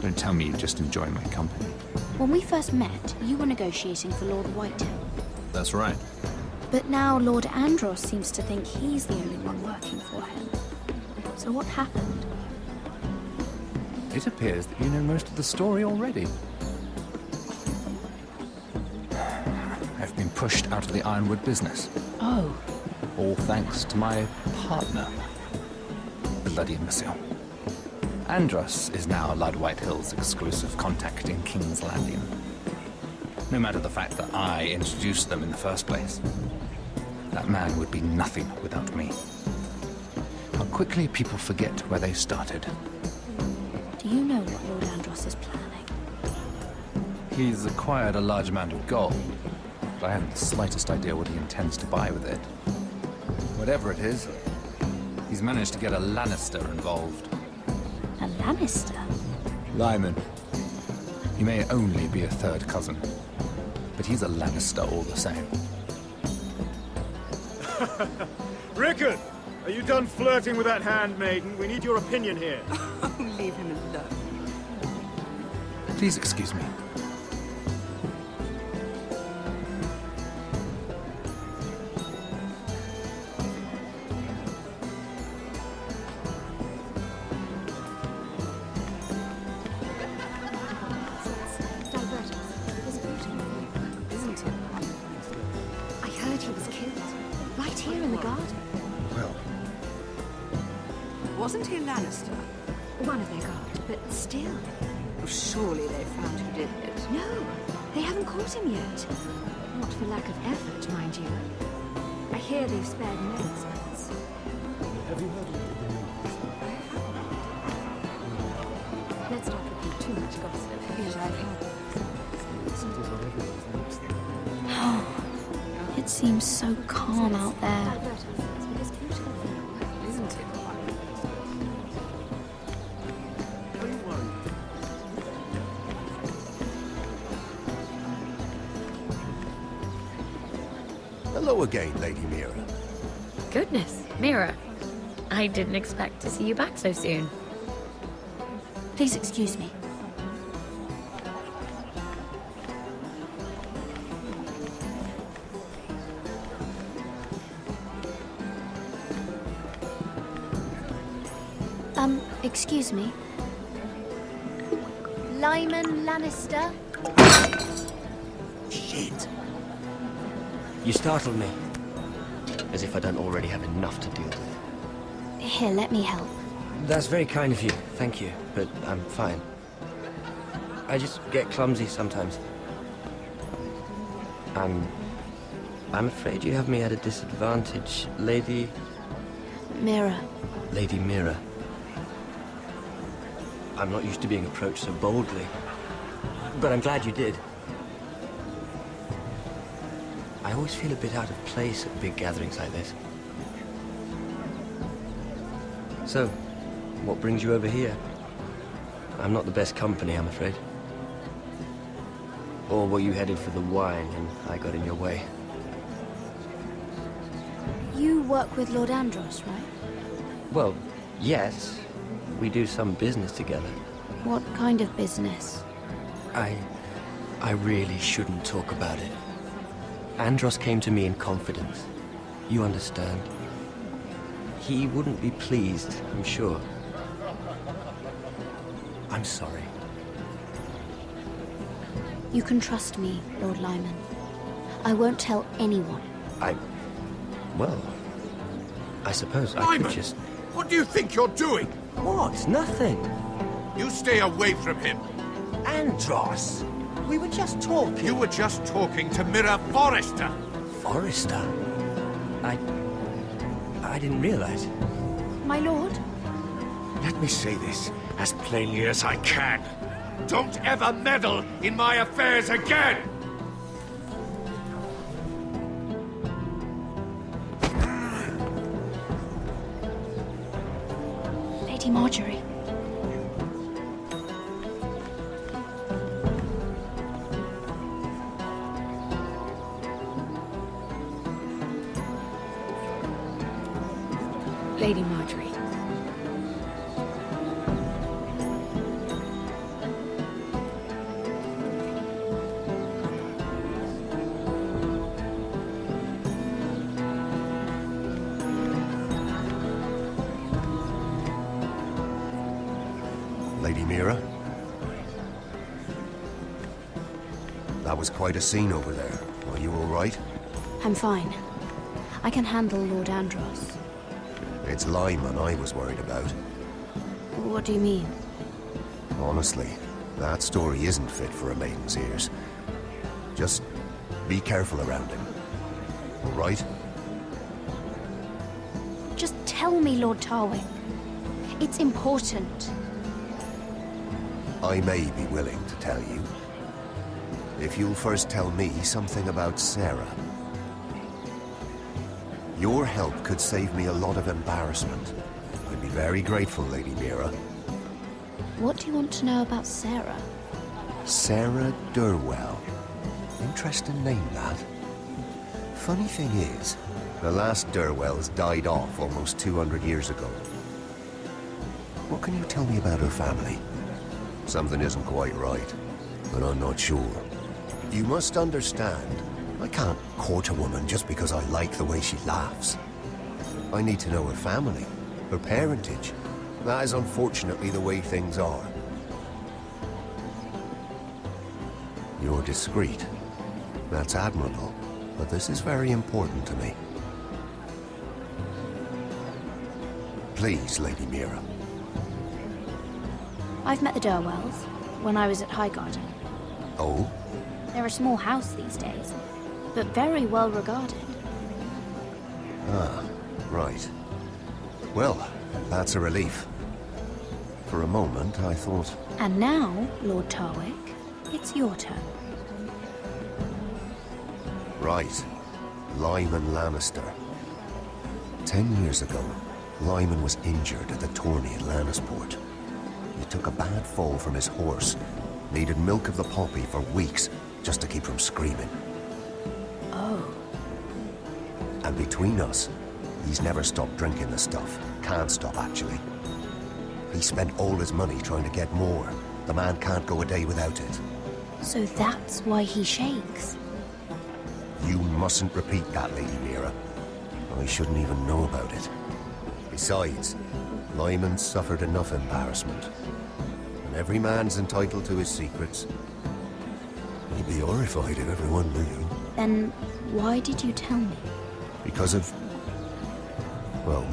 Don't tell me you just enjoy my company. When we first met, you were negotiating for Lord Whitehill. That's right. But now Lord Andros seems to think he's the only one working for him. So what happened? It appears that you know most of the story already. I've been pushed out of the ironwood business. Oh. All thanks to my partner, Bloody Imbecile. Andros is now Ludd Whitehill's exclusive contact in King's Landing. No matter the fact that I introduced them in the first place, that man would be nothing without me. How quickly people forget where they started. Do you know what Lord Andros is planning? He's acquired a large amount of gold, but I haven't the slightest idea what he intends to buy with it. Whatever it is, he's managed to get a Lannister involved. A Lannister? Lyman. He may only be a third cousin, but he's a Lannister all the same. Rickon! Are you done flirting with that handmaiden? We need your opinion here. Leave him alone. Please excuse me. in the garden. Well, Wasn't he a Lannister? One of their guard, but still. Well, surely they found who did it. No, they haven't caught him yet. Not for lack of effort, mind you. I hear they've spared no expense. have you heard of Lady Daenerys? Let's not repeat too much gossip. Yes, I've heard. It seems so calm out there. Isn't it? Hello again, Lady Mira. Goodness, Mira. I didn't expect to see you back so soon. Please excuse me. Excuse me. Lyman Lannister? Shit. You startled me. As if I don't already have enough to deal with. Here, let me help. That's very kind of you, thank you, but I'm fine. I just get clumsy sometimes. I'm afraid you have me at a disadvantage, Lady... Mira. Lady Mira. I'm not used to being approached so boldly, but I'm glad you did. I always feel a bit out of place at big gatherings like this. So, what brings you over here? I'm not the best company, I'm afraid. Or were you headed for the wine and I got in your way? You work with Lord Andros, right? Well, yes. We do some business together. What kind of business? I really shouldn't talk about it. Andros came to me in confidence. You understand? He wouldn't be pleased, I'm sure. I'm sorry. You can trust me, Lord Lyman. I won't tell anyone. Well, I suppose I Lyman, could just... what do you think you're doing? What? Nothing. You stay away from him. Andros! We were just talking. You were just talking to Mira Forrester. Forrester? I didn't realize. My lord? Let me say this as plainly as I can. Don't ever meddle in my affairs again! Lady Marjorie. Lady Marjorie. Lady Mira? That was quite a scene over there. Are you all right? I'm fine. I can handle Lord Andros. It's Lyman I was worried about. What do you mean? Honestly, that story isn't fit for a maiden's ears. Just be careful around him. All right? Just tell me, Lord Tarwing. It's important. I may be willing to tell you. If you'll first tell me something about Sarah. Your help could save me a lot of embarrassment. I'd be very grateful, Lady Mira. What do you want to know about Sarah? Sarah Durwell. Interesting name, that. Funny thing is, the last Durwells died off almost 200 years ago. What can you tell me about her family? Something isn't quite right, but I'm not sure. You must understand, I can't court a woman just because I like the way she laughs. I need to know her family, her parentage. That is unfortunately the way things are. You're discreet. That's admirable, but this is very important to me. Please, Lady Mira. I've met the Durwells when I was at Highgarden. Oh? They're a small house these days, but very well regarded. Ah, right. Well, that's a relief. For a moment, I thought... And now, Lord Tarwick, it's your turn. Right. Lyman Lannister. 10 years ago, Lyman was injured at the tourney at Lannisport. He took a bad fall from his horse. Needed milk of the poppy for weeks, just to keep from screaming. Oh. And between us, he's never stopped drinking the stuff. Can't stop, actually. He spent all his money trying to get more. The man can't go a day without it. So that's why he shakes. You mustn't repeat that, Lady Mira. I shouldn't even know about it. Besides, Lyman suffered enough embarrassment. And every man's entitled to his secrets. He'd be horrified if everyone knew. Then why did you tell me? Because of... well,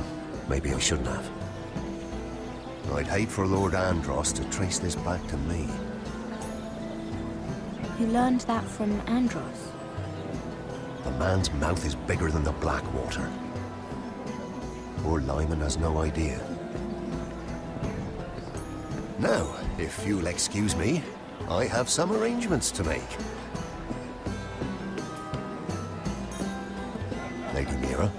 maybe I shouldn't have. I'd hate for Lord Andros to trace this back to me. You learned that from Andros? The man's mouth is bigger than the Blackwater. Poor Lyman has no idea. Now, if you'll excuse me, I have some arrangements to make. Lady Mira?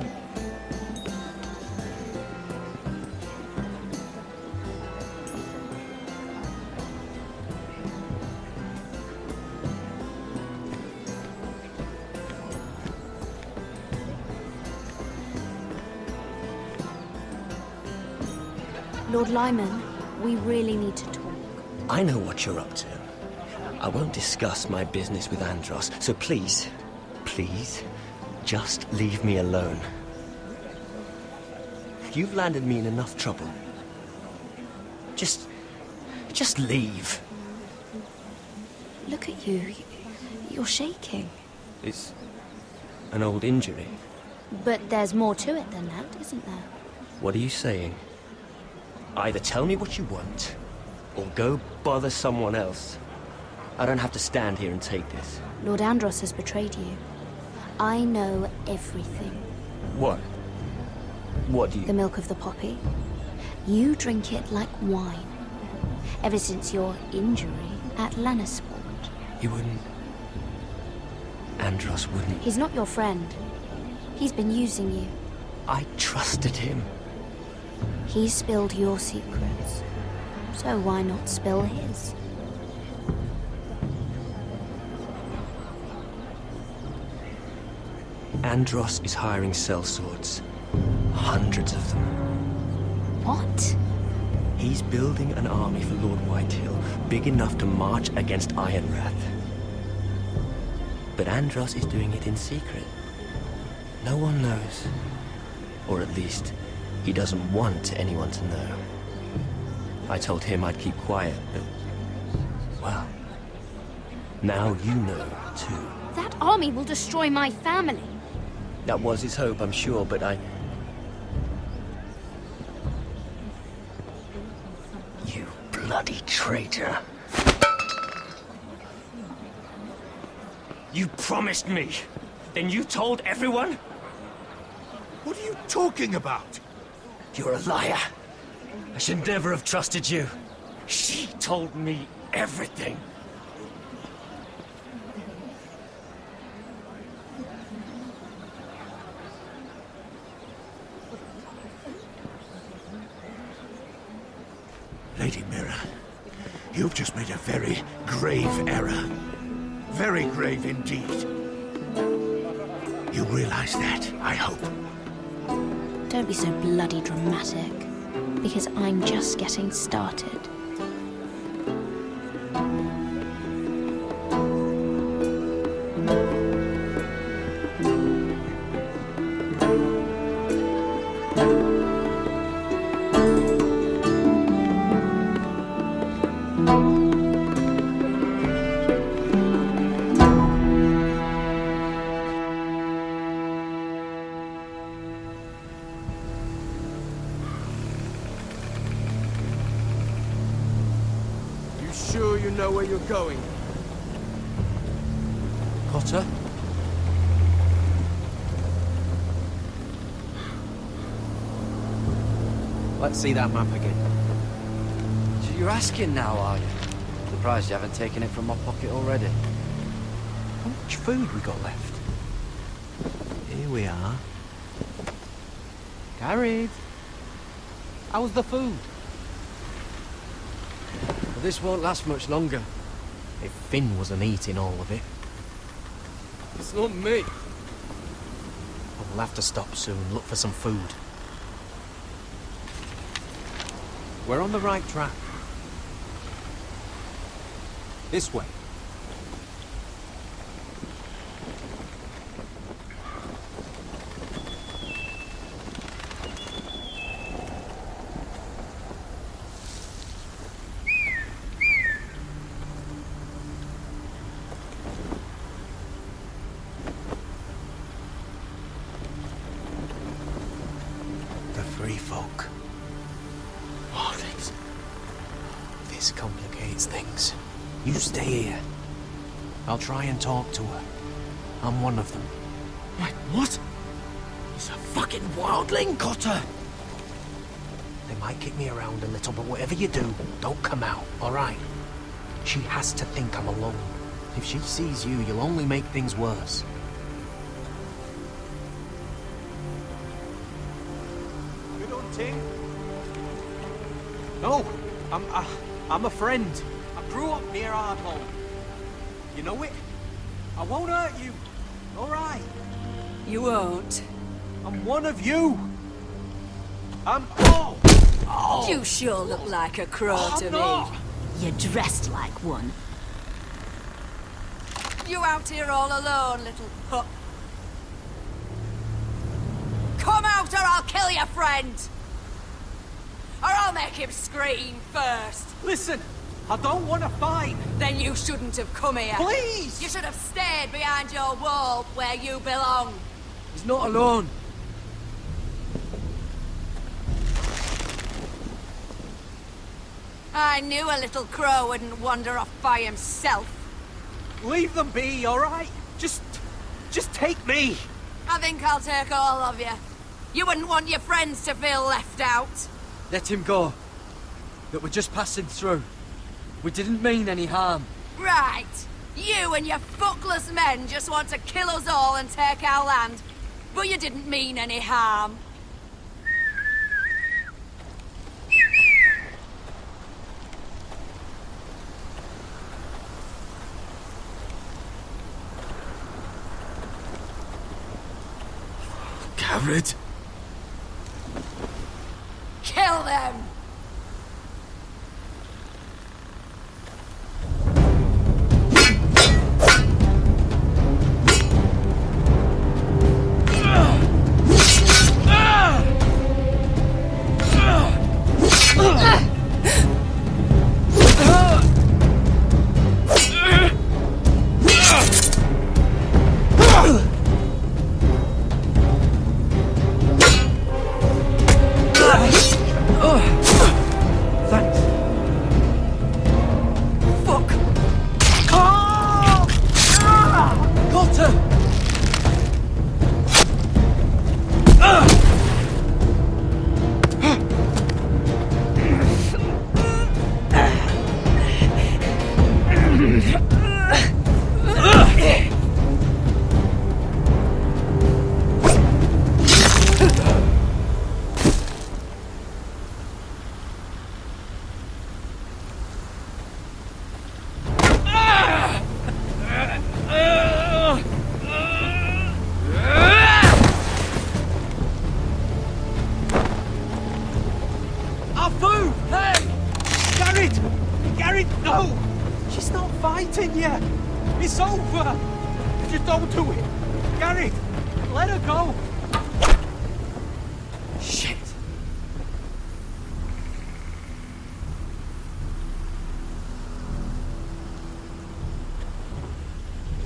Lord Lyman, we really need to talk. I know what you're up to. I won't discuss my business with Andros, so please, just leave me alone. You've landed me in enough trouble. Just leave. Look at you. You're shaking. It's an old injury. But there's more to it than that, isn't there? What are you saying? Either tell me what you want, or go bother someone else. I don't have to stand here and take this. Lord Andros has betrayed you. I know everything. What? What do you... The milk of the poppy. You drink it like wine. Ever since your injury at Lannisport. He wouldn't... Andros wouldn't... He's not your friend. He's been using you. I trusted him. He spilled your secrets. So why not spill his? Andros is hiring sellswords. Hundreds of them. What? He's building an army for Lord Whitehill, big enough to march against Ironrath. But Andros is doing it in secret. No one knows. Or at least, he doesn't want anyone to know. I told him I'd keep quiet, but... well... now you know, too. That army will destroy my family. That was his hope, I'm sure, but I... You bloody traitor. You promised me. Then you told everyone? What are you talking about? You're a liar. I should never have trusted you. She told me everything. Lady Mira, you've just made a very grave error. Very grave indeed. You realize that, I hope. Don't be so bloody dramatic, because I'm just getting started. you know where you're going. Potter? Let's see that map again. So you're asking now, are you? Surprised you haven't taken it from my pocket already. How much food we got left? Here we are. Gareth! How's the food? Well, this won't last much longer. If Finn wasn't eating all of it. It's not me. We'll have to stop soon, look for some food. We're on the right track. This way. The free folk. Wildlings. This complicates things. You stay here. I'll try and talk to her. I'm one of them. Wait, what? He's a fucking wildling, Cotter! They might kick me around a little, but whatever you do, don't come out, alright? She has to think I'm alone. If she sees you, you'll only make things worse. Good hunting. No, I'm a friend. I grew up near Ardhall. You know it? I won't hurt you. All right. You won't. I'm one of you. I'm... Oh! You sure look like a crow to me. You're dressed like one. You out here all alone, little pup. Come out or I'll kill your friend! Or I'll make him scream first. Listen, I don't want to fight. Then you shouldn't have come here. Please! You should have stayed behind your wall where you belong. He's not alone. I knew a little crow wouldn't wander off by himself. Leave them be, all right? Just take me. I think I'll take all of you. You wouldn't want your friends to feel left out. Let him go. That we're just passing through. We didn't mean any harm. Right. You and your fuckless men just want to kill us all and take our land. But you didn't mean any harm. Garrett. Kill them!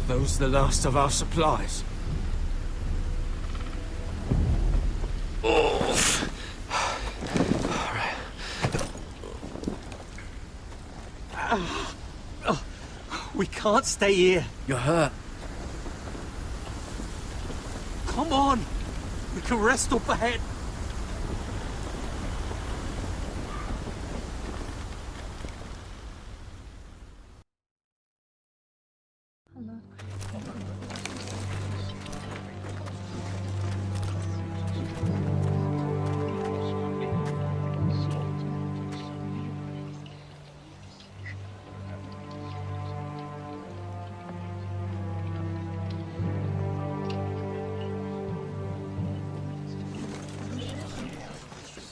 Those the last of our supplies. We can't stay here. You're hurt. Come on! We can rest up ahead.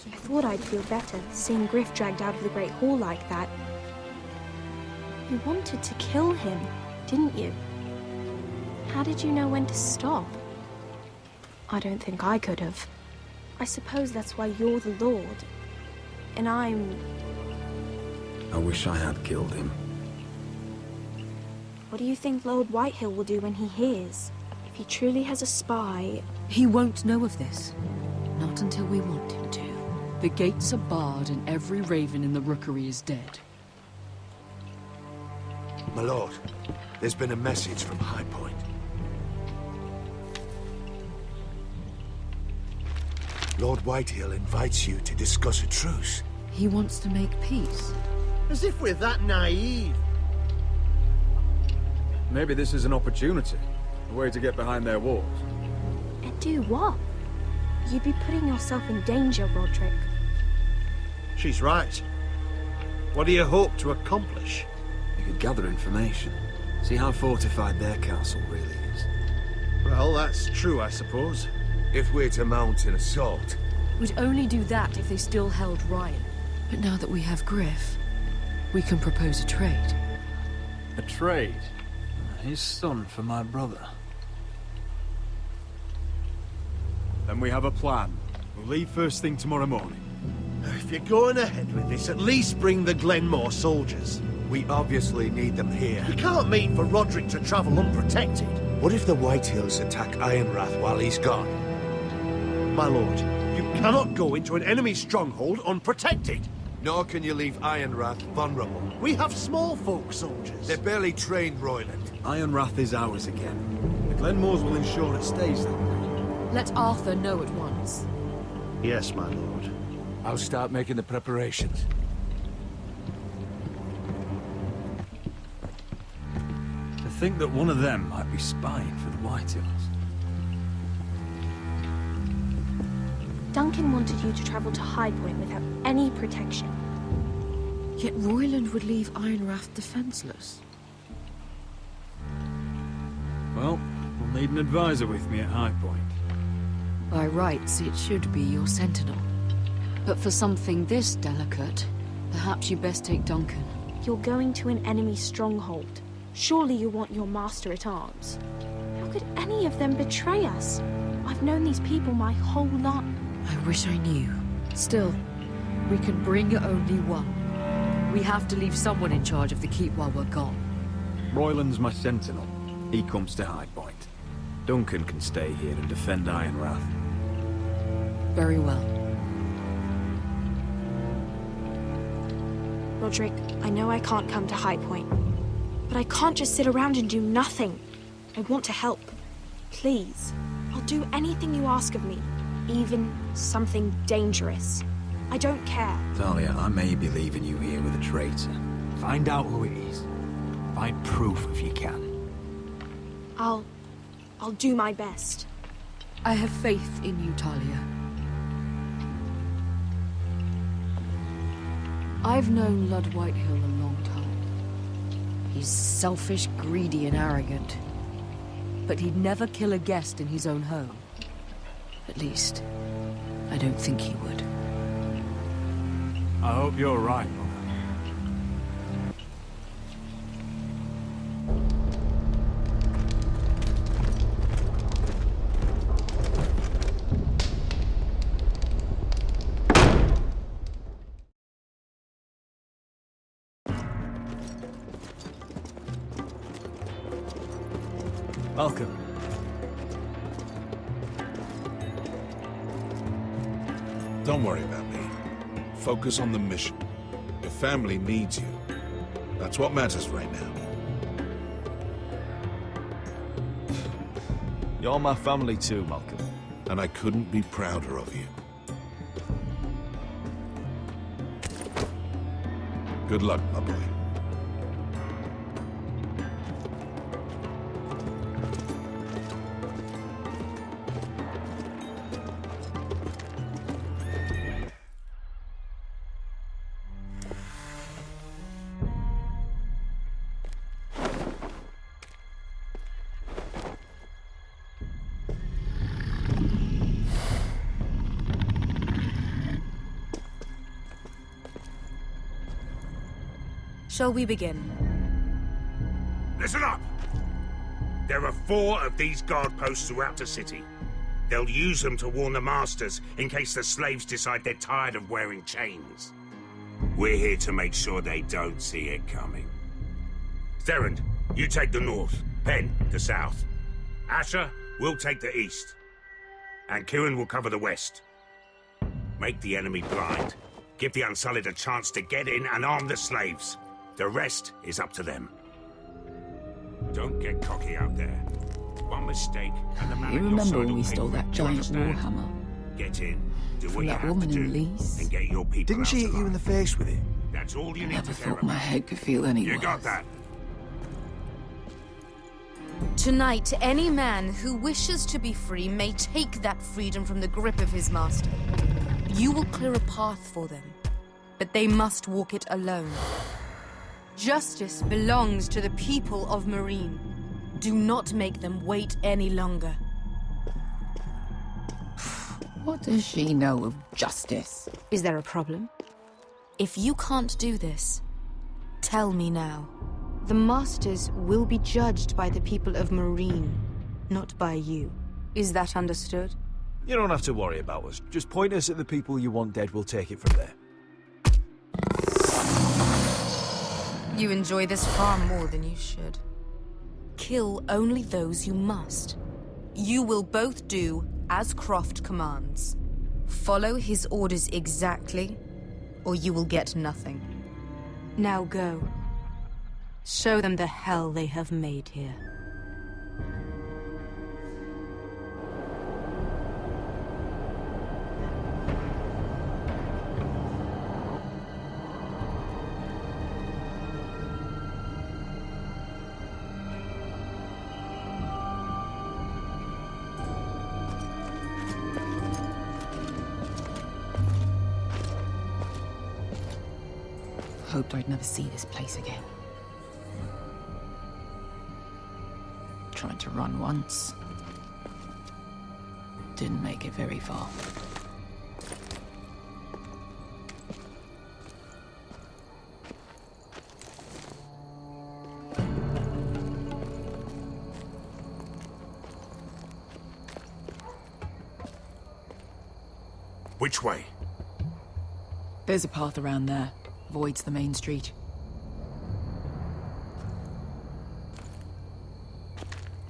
I thought I'd feel better seeing Gryff dragged out of the Great Hall like that. You wanted to kill him, didn't you? How did you know when to stop? I don't think I could have. I suppose that's why you're the Lord. And I'm... I wish I had killed him. What do you think Lord Whitehill will do when he hears? If he truly has a spy... He won't know of this. Not until we want him to. The gates are barred and every raven in the rookery is dead. My lord, there's been a message from High Point. Lord Whitehill invites you to discuss a truce. He wants to make peace. As if we're that naive. Maybe this is an opportunity. A way to get behind their walls. And do what? You'd be putting yourself in danger, Roderick. She's right. What do you hope to accomplish? You could gather information. See how fortified their castle really is. Well, that's true, I suppose. If we're to mount an assault... We'd only do that if they still held Ryan. But now that we have Gryff, we can propose a trade. A trade? His son for my brother. Then we have a plan. We'll leave first thing tomorrow morning. If you're going ahead with this, at least bring the Glenmore soldiers. We obviously need them here. You can't mean for Roderick to travel unprotected. What if the Whitehills attack Ironrath while he's gone? My lord, you cannot go into an enemy stronghold unprotected. Nor can you leave Ironrath vulnerable. We have small folk soldiers. They're barely trained, Royland. Ironrath is ours again. The Glenmores will ensure it stays that way. Let Arthur know at once. Yes, my lord. I'll start making the preparations. To think that one of them might be spying for the Whitehills. Duncan wanted you to travel to High Point without any protection. Yet Royland would leave Ironrath defenseless. Well, we'll need an advisor with me at High Point. By rights, it should be your sentinel. But for something this delicate, perhaps you best take Duncan. You're going to an enemy stronghold. Surely you want your master-at-arms. How could any of them betray us? I've known these people my whole life. I wish I knew. Still, we can bring only one. We have to leave someone in charge of the keep while we're gone. Royland's my sentinel. He comes to High Point. Duncan can stay here and defend Ironrath. Very well. Roderick, I know I can't come to High Point, but I can't just sit around and do nothing. I want to help. Please, I'll do anything you ask of me, even something dangerous. I don't care. Talia, I may be leaving you here with a traitor. Find out who it is. Find proof if you can. I'll do my best. I have faith in you, Talia. I've known Ludd Whitehill a long time. He's selfish, greedy, and arrogant. But he'd never kill a guest in his own home. At least, I don't think he would. I hope you're right, Mother. Welcome. Don't worry about me. Focus on the mission. Your family needs you. That's what matters right now. You're my family too, Malcolm. And I couldn't be prouder of you. Good luck, my boy. Shall we begin? Listen up! There are 4 of these guard posts throughout the city. They'll use them to warn the masters in case the slaves decide they're tired of wearing chains. We're here to make sure they don't see it coming. Therend, you take the north. Penn, the south. Asher, we'll take the east. And Kieran will cover the west. Make the enemy blind. Give the Unsullied a chance to get in and arm the slaves. The rest is up to them. Don't get cocky out there. One mistake, and the man You at your remember side when will we pay stole for that it, you giant understand? warhammer? Get in, do what From you that have to woman do, in Lease? and get your people Didn't out she hit you in alive. the face with it? That's all you need Never to care thought my about. head could feel any You worse. got that? Tonight, any man who wishes to be free may take that freedom from the grip of his master. You will clear a path for them, but they must walk it alone. Justice belongs to the people of Marine. Do not make them wait any longer. What does she know of justice? Is there a problem? If you can't do this, tell me now. The Masters will be judged by the people of Marine, not by you. Is that understood? You don't have to worry about us. Just point us at the people you want dead, we'll take it from there. You enjoy this far more than you should. Kill only those you must. You will both do as Croft commands. Follow his orders exactly, or you will get nothing. Now go. Show them the hell they have made here. Hoped I'd never see this place again. Tried to run once. Didn't make it very far. Which way? There's a path around there. Avoids the main street.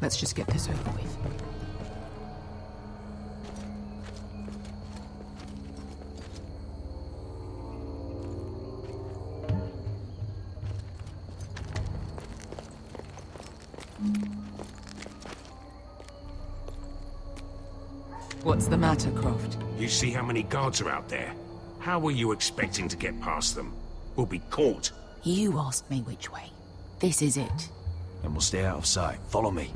Let's just get this over with. What's the matter, Croft? You see how many guards are out there? How were you expecting to get past them? We'll be caught. You asked me which way. This is it. And we'll stay out of sight. Follow me.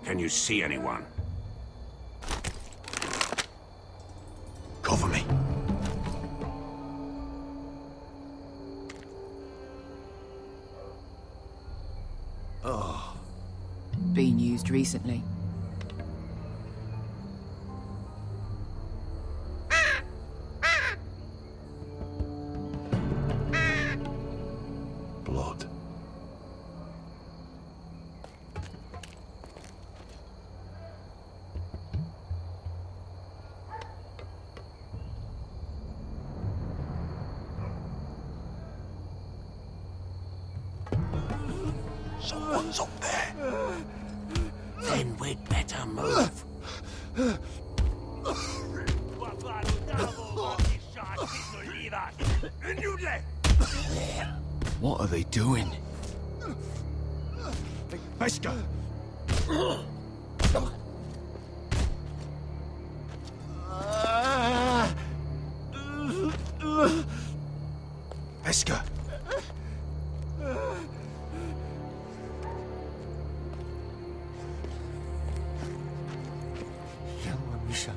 Can you see anyone? Cover me. Oh. Been used recently. Blood. Someone's up there. Then we'd better move. What are they doing? Pesca! Pesca! Misha,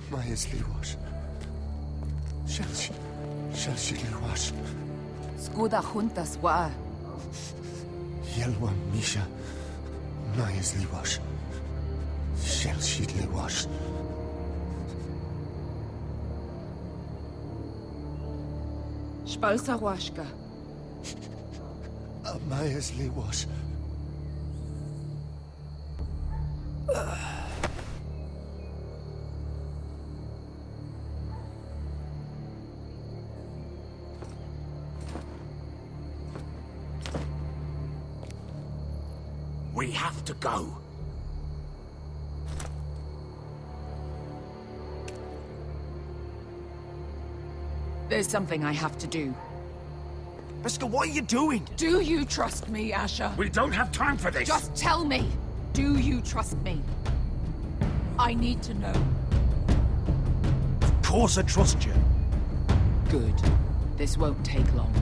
Maya's Liwash. Shall she Liwash? Skuda juntas wa. Yelwa Misha, Maya's Liwash. Shall she Liwash? Spalsa washka. Maya's Liwash. We have to go. There's something I have to do. Pesca, what are you doing? Do you trust me, Asher? We don't have time for this! Just tell me! Do you trust me? I need to know. Of course I trust you. Good. This won't take long.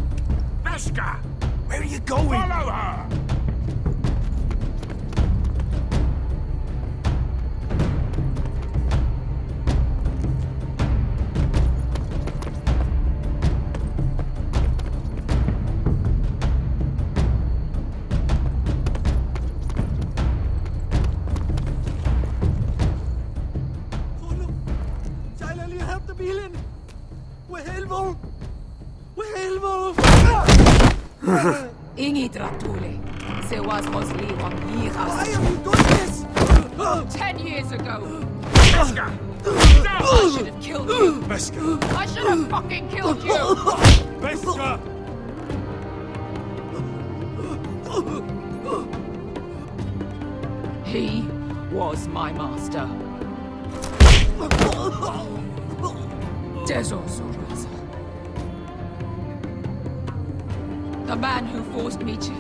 Pesca! Where are you going? Follow her! Ingi Dratule. Se was Hosli on Why have you done this? 10 years ago. Pesca! I should have killed you. Pesca! I should have fucking killed you. Pesca! He was my master. Dezozoraza. The man who forced me to...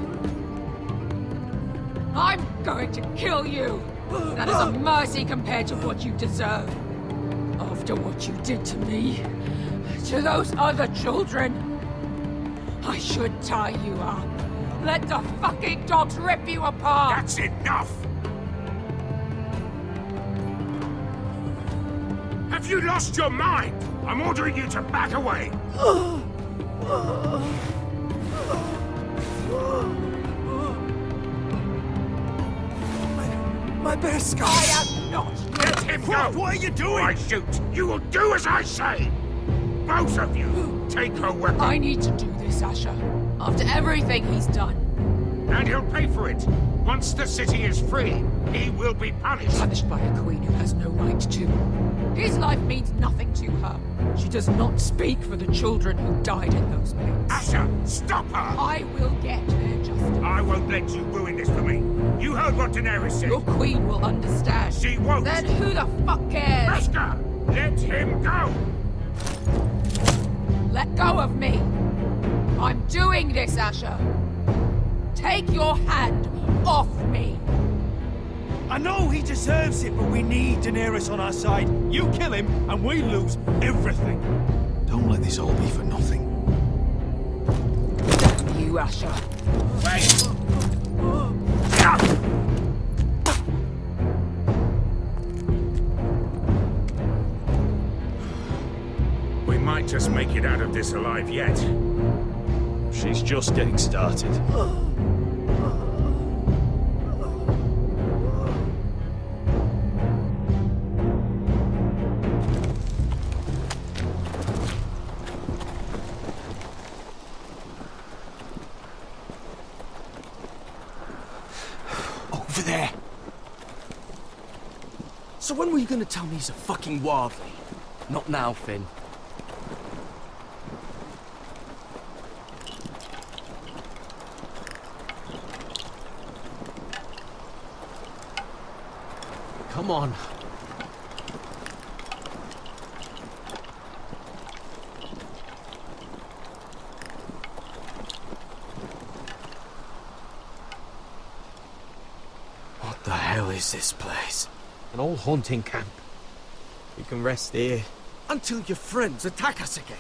I'm going to kill you! That is a mercy compared to what you deserve. After what you did to me, to those other children, I should tie you up. Let the fucking dogs rip you apart! That's enough! Have you lost your mind? I'm ordering you to back away! My Pesca! I am not! Let him go! What are you doing? I shoot! You will do as I say! Both of you, take her weapon! I need to do this, Asher. After everything he's done. And he'll pay for it! Once the city is free, he will be punished! Punished by a queen who has no right to. His life means nothing to her. She does not speak for the children who died in those pits. Asher, stop her! I will get their justice. I won't let you ruin this for me. You heard what Daenerys said. Your queen will understand. She won't. Then who the fuck cares? Pesca! Let him go! Let go of me. I'm doing this, Asher. Take your hand off me. I know he deserves it, but we need Daenerys on our side. You kill him, and we lose everything. Don't let this all be for nothing. Damn you, Asher. Wait! We might just make it out of this alive yet. She's just getting started. Over there. So when were you gonna tell me he's a fucking wildling? Not now, Finn. Come on. What the hell is this place? An old hunting camp. We can rest here. Until your friends attack us again.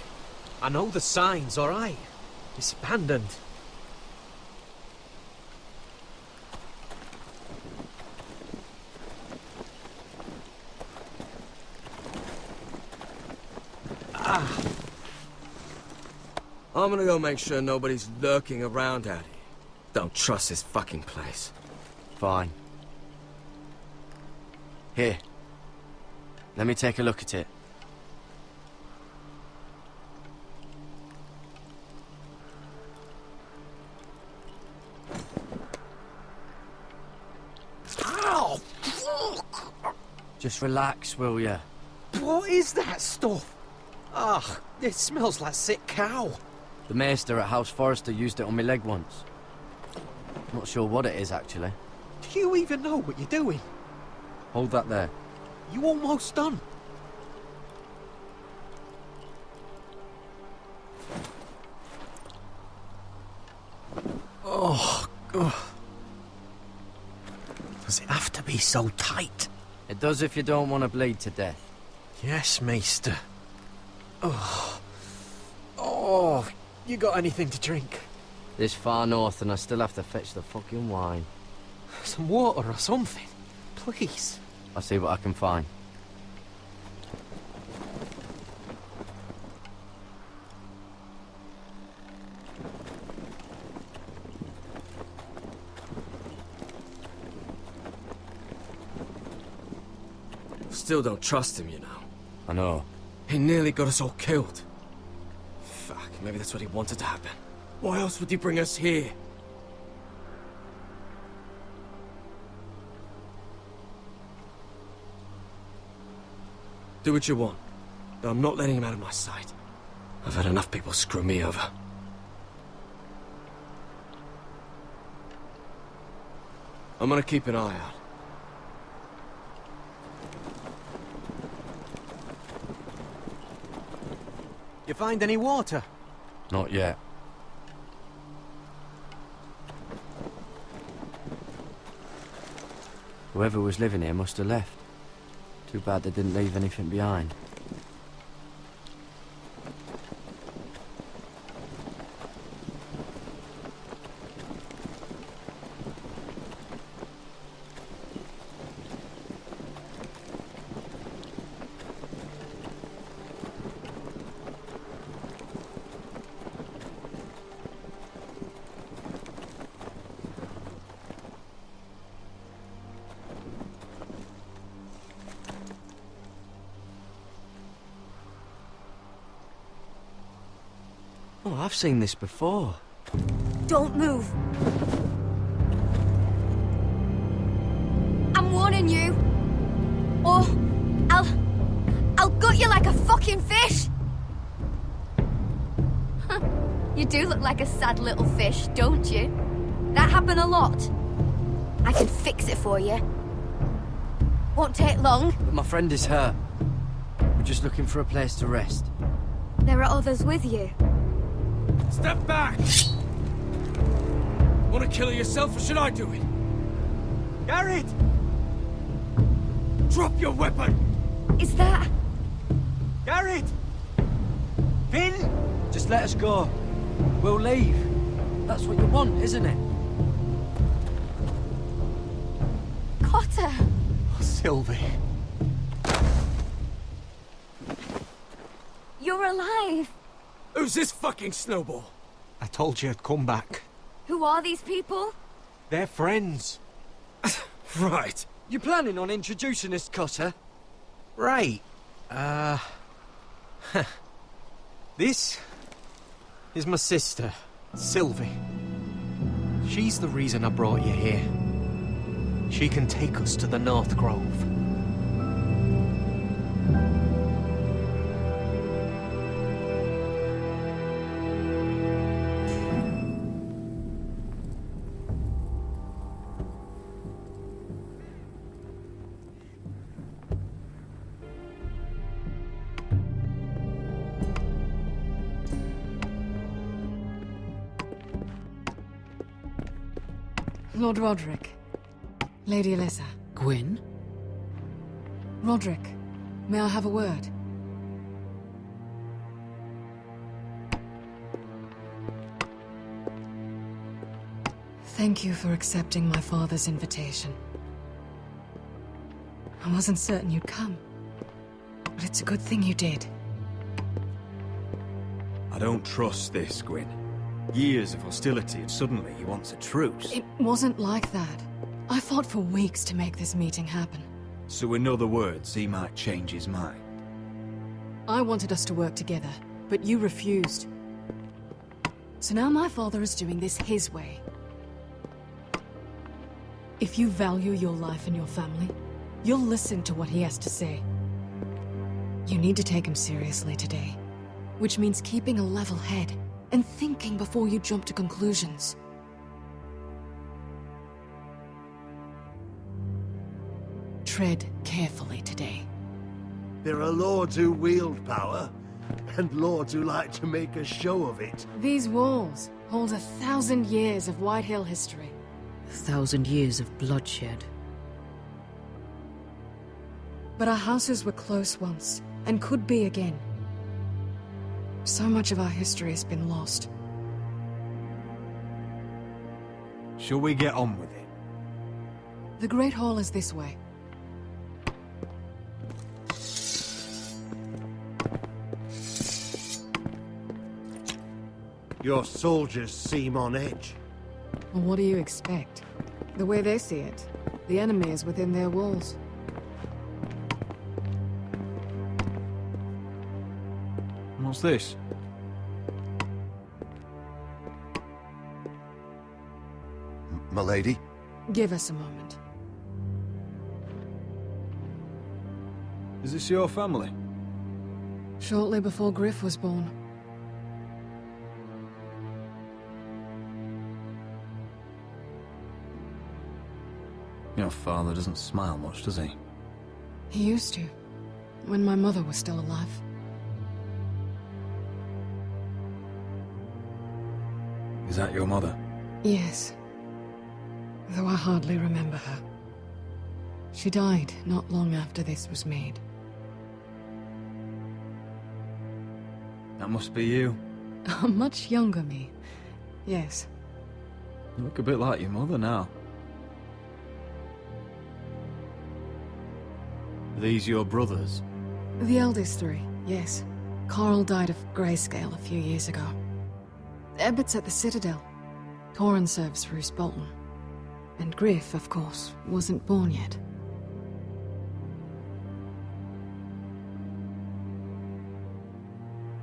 I know the signs, alright? It's abandoned. I'm gonna go make sure nobody's lurking around out here. Don't trust this fucking place. Fine. Here. Let me take a look at it. Ow! Fuck! Just relax, will ya? What is that stuff? Ugh, it smells like sick cow. The maester at House Forrester used it on my leg once. Not sure what it is, actually. Do you even know what you're doing? Hold that there. You almost done. Oh, God. Does it have to be so tight? It does if you don't want to bleed to death. Yes, Maester. Oh. Oh, you got anything to drink? This far north and I still have to fetch the fucking wine. Some water or something, please. I'll see what I can find. Still don't trust him, you know. I know. He nearly got us all killed. Fuck, maybe that's what he wanted to happen. Why else would he bring us here? Do what you want, but I'm not letting him out of my sight. I've had enough people screw me over. I'm gonna keep an eye out. You find any water? Not yet. Whoever was living here must have left. Too bad they didn't leave anything behind. Oh, I've seen this before. Don't move. I'm warning you. Or I'll gut you like a fucking fish. You do look like a sad little fish, don't you? That happen a lot. I can fix it for you. Won't take long. But my friend is hurt. We're just looking for a place to rest. There are others with you. Step back! Want to kill her yourself, or should I do it? Garrett! Drop your weapon! Is that... Garrett! Finn! Just let us go. We'll leave. That's what you want, isn't it? Cotter! Sylvie. You're alive! Who's this fucking snowball? I told you I'd come back. Who are these people? They're friends. Right. You planning on introducing us, Cotter? Right. This is my sister, Sylvie. She's the reason I brought you here. She can take us to the North Grove. Lord Roderick. Lady Alyssa. Gwyn? Roderick, may I have a word? Thank you for accepting my father's invitation. I wasn't certain you'd come, but it's a good thing you did. I don't trust this, Gwyn. Years of hostility and suddenly he wants a truce. It wasn't like that. I fought for weeks to make this meeting happen. So in other words, he might change his mind. I wanted us to work together, but you refused. So now my father is doing this his way. If you value your life and your family, you'll listen to what he has to say. You need to take him seriously today, which means keeping a level head and thinking before you jump to conclusions. Tread carefully today. There are lords who wield power, and lords who like to make a show of it. These walls hold 1,000 years of Whitehill history. 1,000 years of bloodshed. But our houses were close once, and could be again. So much of our history has been lost. Shall we get on with it? The Great Hall is this way. Your soldiers seem on edge. Well, what do you expect? The way they see it, the enemy is within their walls. What's this? Milady? Give us a moment. Is this your family? Shortly before Gryff was born. Your father doesn't smile much, does he? He used to, when my mother was still alive. Is that your mother? Yes. Though I hardly remember her. She died not long after this was made. That must be you. A much younger me. Yes. You look a bit like your mother now. Are these your brothers? The eldest three, yes. Carl died of grayscale a few years ago. Ebbett's at the Citadel. Torrhen serves for Roose Bolton. And Gryff, of course, wasn't born yet.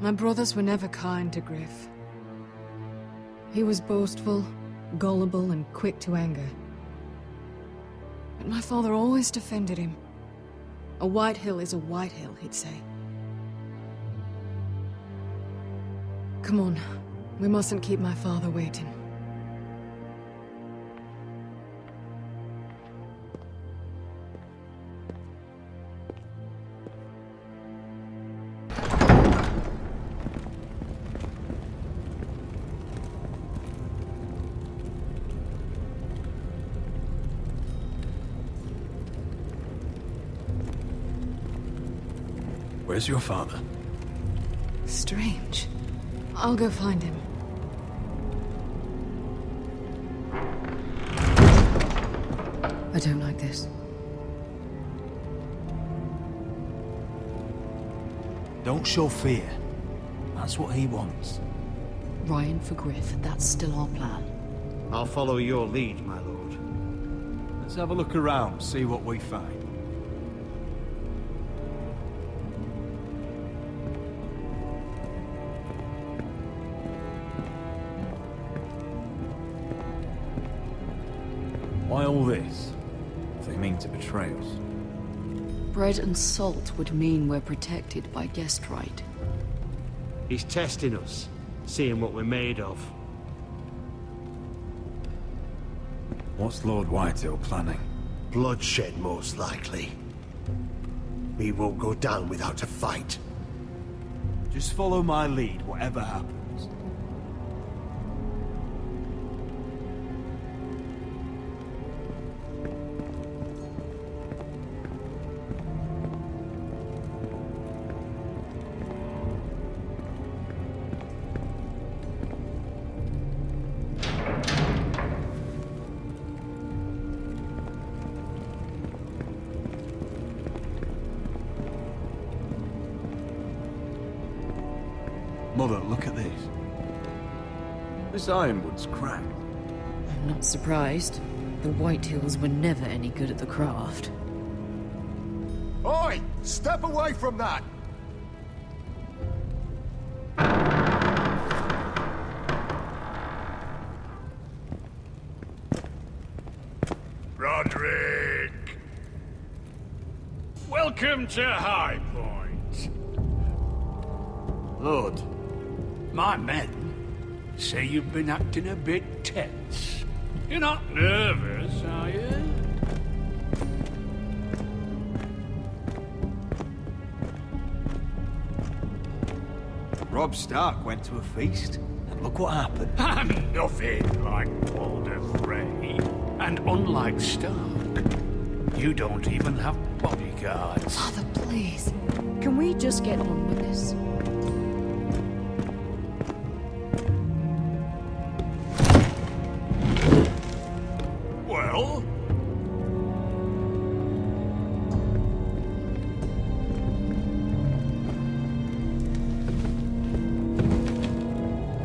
My brothers were never kind to Gryff. He was boastful, gullible, and quick to anger. But my father always defended him. A Whitehill is a Whitehill, he'd say. Come on, we mustn't keep my father waiting. Where's your father? Strange. I'll go find him. I don't like this. Don't show fear. That's what he wants. Ryan for Gryff, that's still our plan. I'll follow your lead, my lord. Let's have a look around, see what we find. Why all this? If they mean to betray us. Bread and salt would mean we're protected by guest right. He's testing us, seeing what we're made of. What's Lord Whitehill planning? Bloodshed, most likely. We won't go down without a fight. Just follow my lead, whatever happens. Mother, look at this. This ironwood's cracked. I'm not surprised. The Whitehills were never any good at the craft. Oi! Step away from that! Roderick! Welcome to High Point. Lord, my men say you've been acting a bit tense. You're not nervous, are you? Robb Stark went to a feast, and look what happened. And nothing like Walder Frey. And unlike Stark, you don't even have bodyguards. Father, please. Can we just get on with this? Well?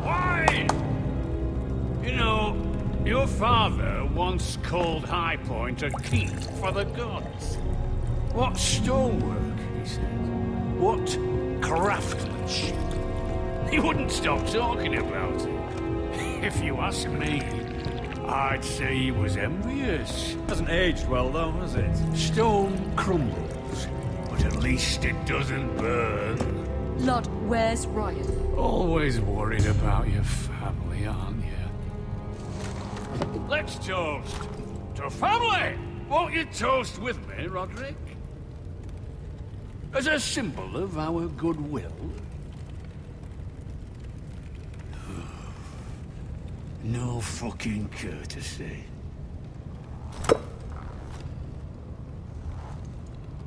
Why? You know, your father once called High Point a keep for the gods. What stonework, he said. What craftsmanship. He wouldn't stop talking about it. If you ask me, I'd say he was envious. Hasn't aged well, though, has it? Stone crumbles, but at least it doesn't burn. Ludd, where's Ryan? Always worried about your family, aren't you? Let's toast to family! Won't you toast with me, Roderick? As a symbol of our goodwill. No fucking courtesy.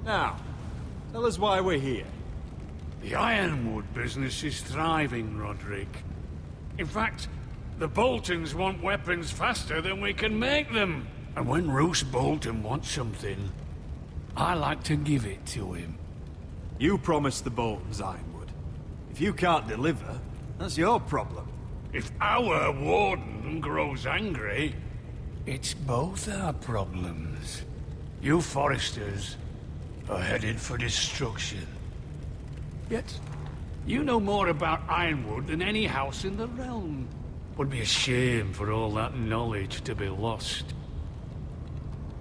Now, tell us why we're here. The ironwood business is thriving, Roderick. In fact, the Boltons want weapons faster than we can make them. And when Roose Bolton wants something, I like to give it to him. You promised the Boltons ironwood. If you can't deliver, that's your problem. If our warden grows angry, it's both our problems. You Foresters are headed for destruction. Yet, you know more about ironwood than any house in the realm. Would be a shame for all that knowledge to be lost.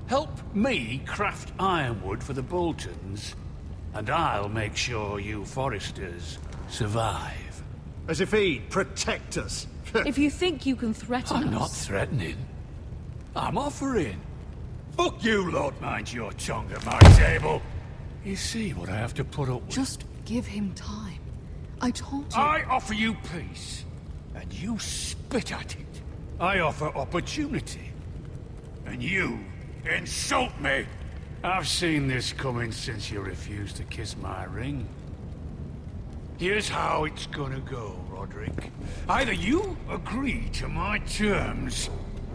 Help me craft ironwood for the Boltons, and I'll make sure you Foresters survive. As if he'd protect us. If you think you can threaten I'm us... not threatening. I'm offering. Fuck you, Lord, mind your tongue at my table. You see what I have to put up with? Just give him time. I told you... I offer you peace, and you spit at it. I offer opportunity, and you insult me. I've seen this coming since you refused to kiss my ring. Here's how it's gonna go, Roderick. Either you agree to my terms,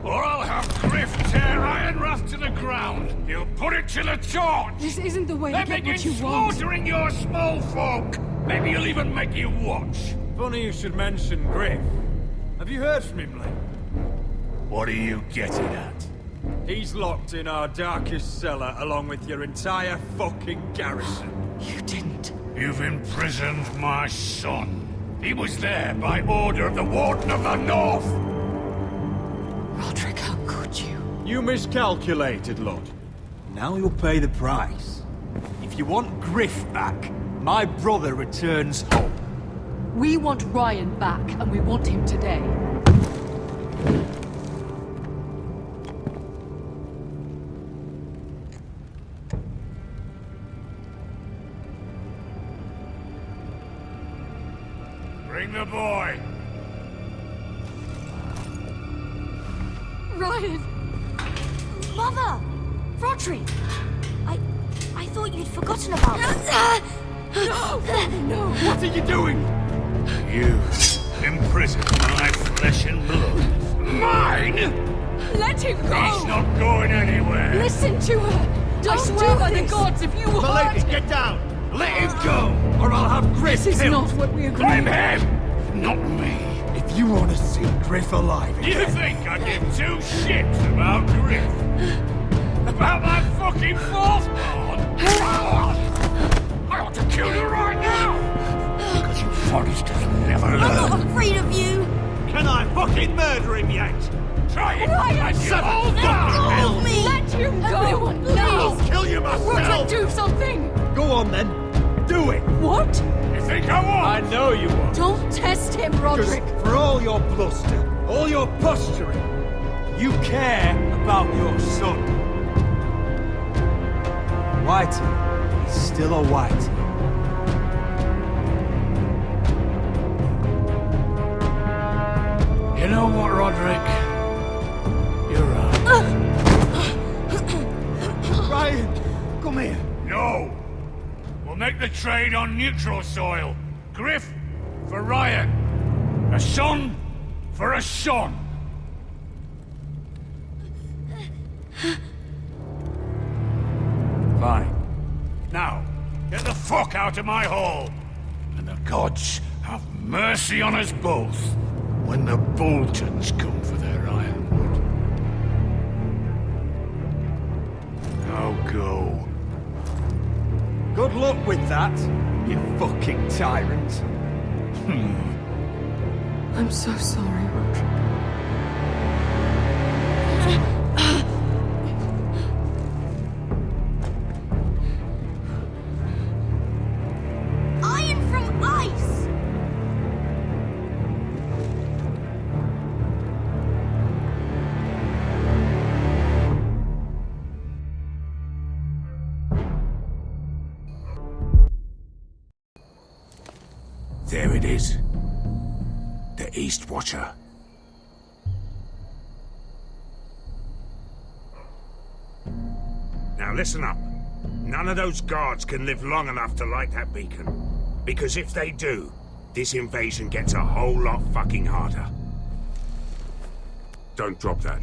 or I'll have Gryff tear Ironrath to the ground. He'll put it to the torch. This isn't the way to Then get begin what you want. slaughtering your small folk. Maybe he'll even make you watch. Funny you should mention Gryff. Have you heard from him lately? What are you getting at? He's locked in our darkest cellar along with your entire fucking garrison. You didn't. You've imprisoned my son. He was there by order of the Warden of the North. Roderick, how could you? You miscalculated, Ludd. Now you'll pay the price. If you want Gryff back, my brother returns home. We want Ryan back, and we want him today. Bring the boy. Ryan! Mother! Roderick! I thought you'd forgotten about me. No! What are you doing? You imprisoned my flesh and blood. Mine? Let him go! He's not going anywhere. Listen to her! I swear by the gods, if you hurt Milady, him... get down! Let him go, or I'll have Gryff This is killed. not what we agreed. Blame him! not me. If you want to see Gryff alive again... You think I give two shits about Gryff? About that fucking fourth-born? I ought to kill you right now! Because you Forresters never learn. I'm not afraid of you! Can I fucking murder him yet? Try it! Ryan, Hold help me! Let him go! Everyone, Please! I'll kill you myself! Roderick, do something! Go on then. Do it. What? You think I won't? I know you won't. Don't test him, Roderick! Because for all your bluster, all your posturing, you care about your son. Whitey is still a Whitey. You know what, Roderick? You're right. Ryan, come here. No! We'll make the trade on neutral soil. Gryff for Ryan. A son for a son. Fine. Now, get the fuck out of my hall. And the gods have mercy on us both when the Boltons come for their ironwood. Now go. Good luck with that, you fucking tyrant. I'm so sorry, Roderick. Iron from ice! There it is. The East Watcher. Now listen up. None of those guards can live long enough to light that beacon. Because if they do, this invasion gets a whole lot fucking harder. Don't drop that.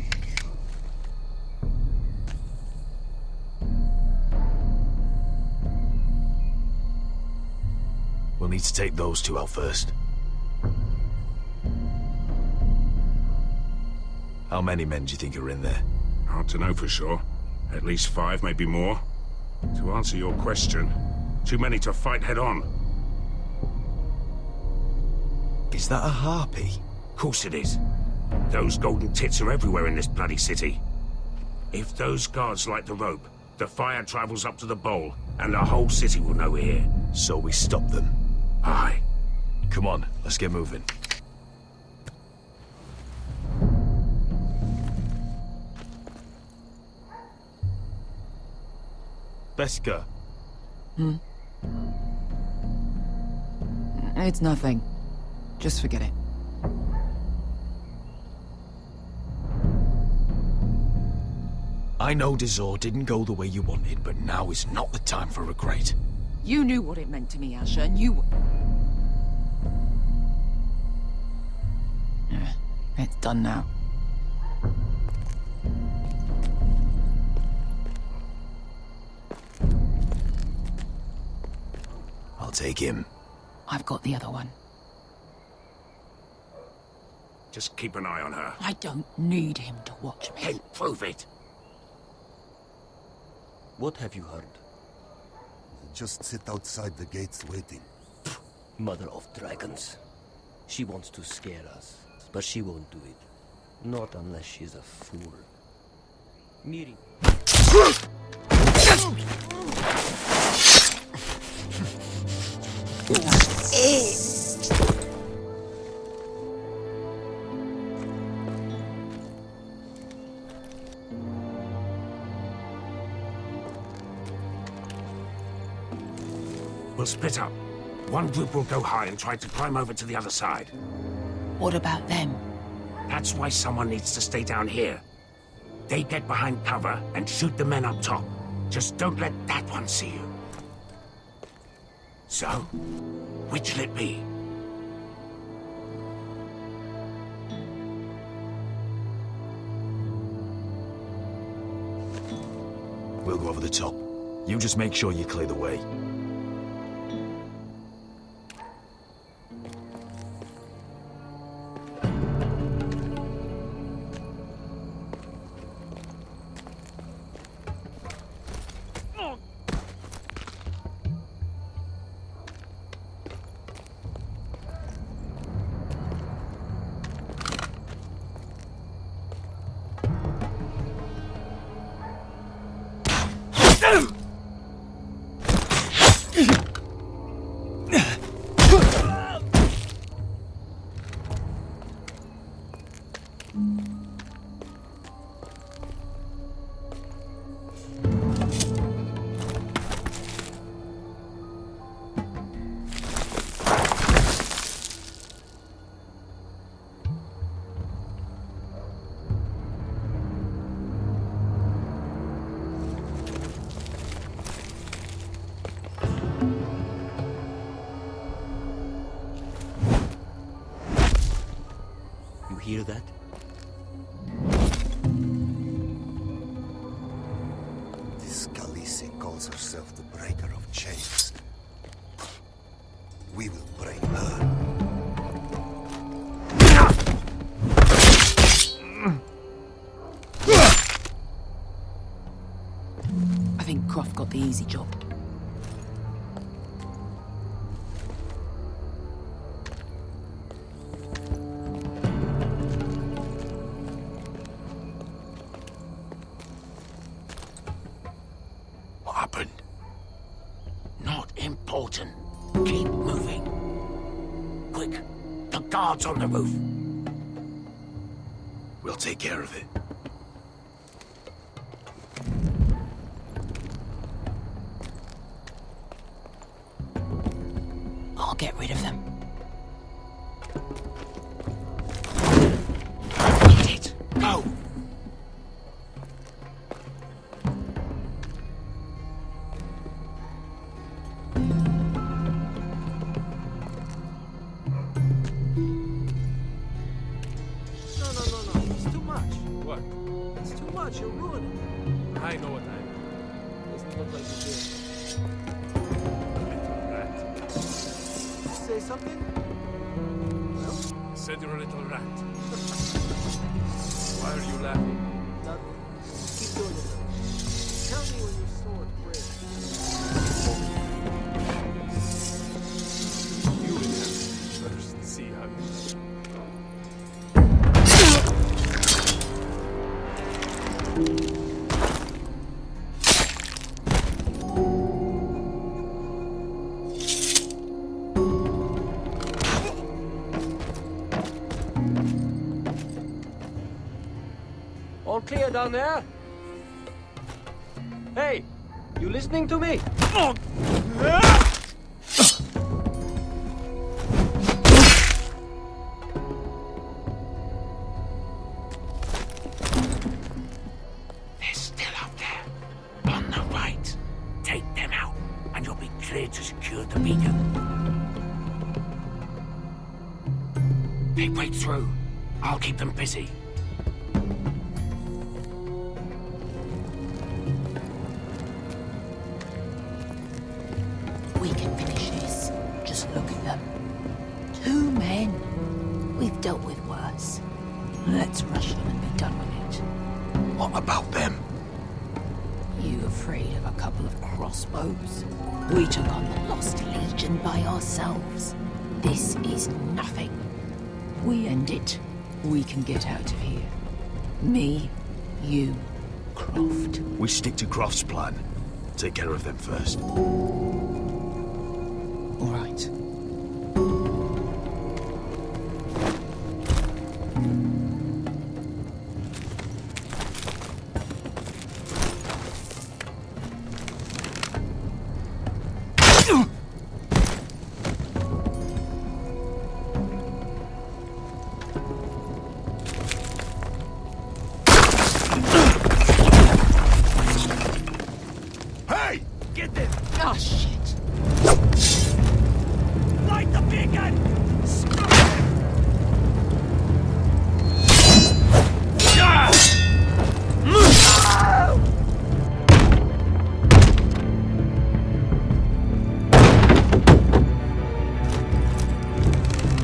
We'll need to take those two out first. How many men do you think are in there? Hard to know for sure. At least 5, maybe more. To answer your question, too many to fight head on. Is that a harpy? Of course it is. Those golden tits are everywhere in this bloody city. If those guards light the rope, the fire travels up to the bowl, and the whole city will know we're here. So we stop them. Aye. Come on, let's get moving. Beska. It's nothing. Just forget it. I know Dizor didn't go the way you wanted, but now is not the time for regret. You knew what it meant to me, Asher, and you... It's done now. I'll take him. I've got the other one. Just keep an eye on her. I don't need him to watch me. Hey, prove it. What have you heard? Just sit outside the gates waiting. Mother of dragons. She wants to scare us, but she won't do it. Not unless she's a fool. Miri. We'll split up. One group will go high and try to climb over to the other side. What about them? That's why someone needs to stay down here. They get behind cover and shoot the men up top. Just don't let that one see you. So, which'll it be? We'll go over the top. You just make sure you clear the way. hear that? This Khaleesi calls herself the Breaker of Chains. We will break her. I think Croft got the easy job. What happened? Not important. Keep moving. Quick, the guards on the roof. We'll take care of it. I'll get rid of them. Get it. Go. No. It's too much. What? It's too much. You'll ruin it. I know what I mean. Doesn't look like you did. Say something? Well? Said you're a little rat. Why are you laughing? Nothing. Keep doing it. Tell me when your sword breaks. You would have first see how you... All clear down there? Hey, you listening to me? They're still up there. On the right. Take them out, and you'll be clear to secure the beacon. They break through. I'll keep them busy. We can finish this. Just look at them. 2 men. We've dealt with worse. Let's rush them and be done with it. What about them? You afraid of a couple of crossbows? We took on the Lost Legion by ourselves. This is nothing. We end it. We can get out of here. Me, you, Croft. We stick to Croft's plan. Take care of them first. All right. Hey! Get them! Oh, shit. Light the beacon! Stop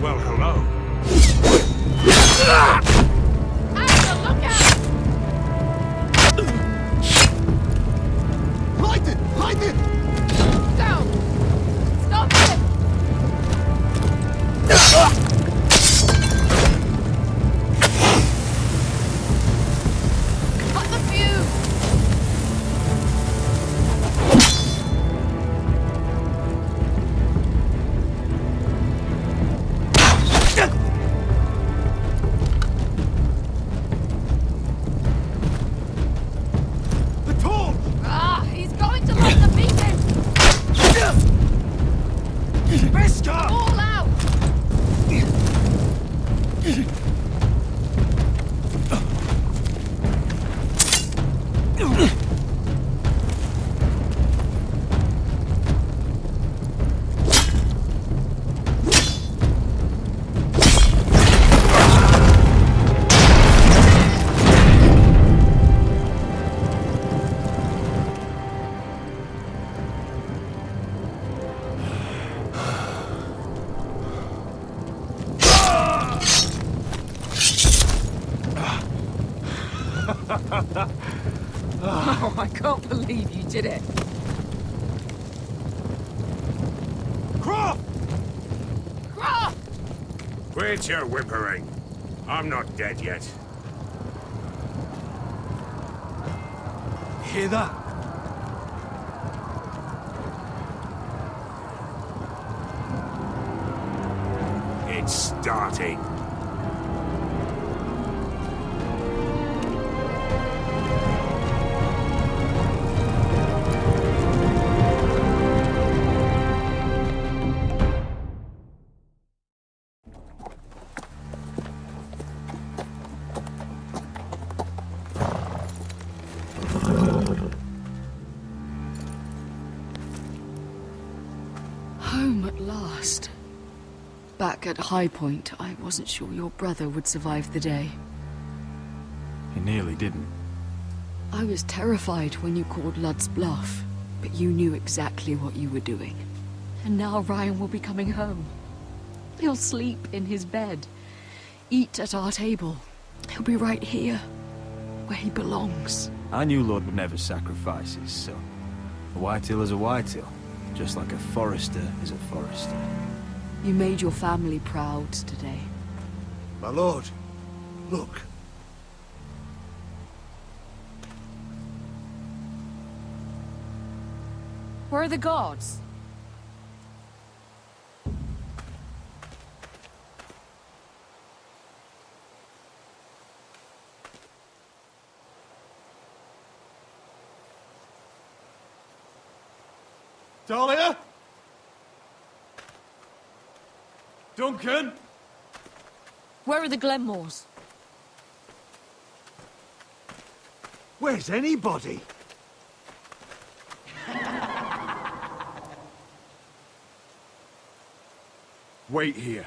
Well, hello. Light it! Light it! Down! Stop it! Cut the fuse! The torch! Ah, he's going to light the beacon! Beskar! All out! Oh, I can't believe you did it. Gryff! Gryff! Quit your whimpering. I'm not dead yet. Hear that? It's starting. Home at last. Back at High Point, I wasn't sure your brother would survive the day. He nearly didn't. I was terrified when you called Ludd's bluff, but you knew exactly what you were doing. And now Ryan will be coming home. He'll sleep in his bed, eat at our table. He'll be right here, where he belongs. I knew Ludd would never sacrifice his son. A Whitehill is a Whitehill, just like a Forester is a Forester. You made your family proud today. My lord, look. Where are the guards? Dahlia? Duncan? Where are the Glenmores? Where's anybody? Wait here.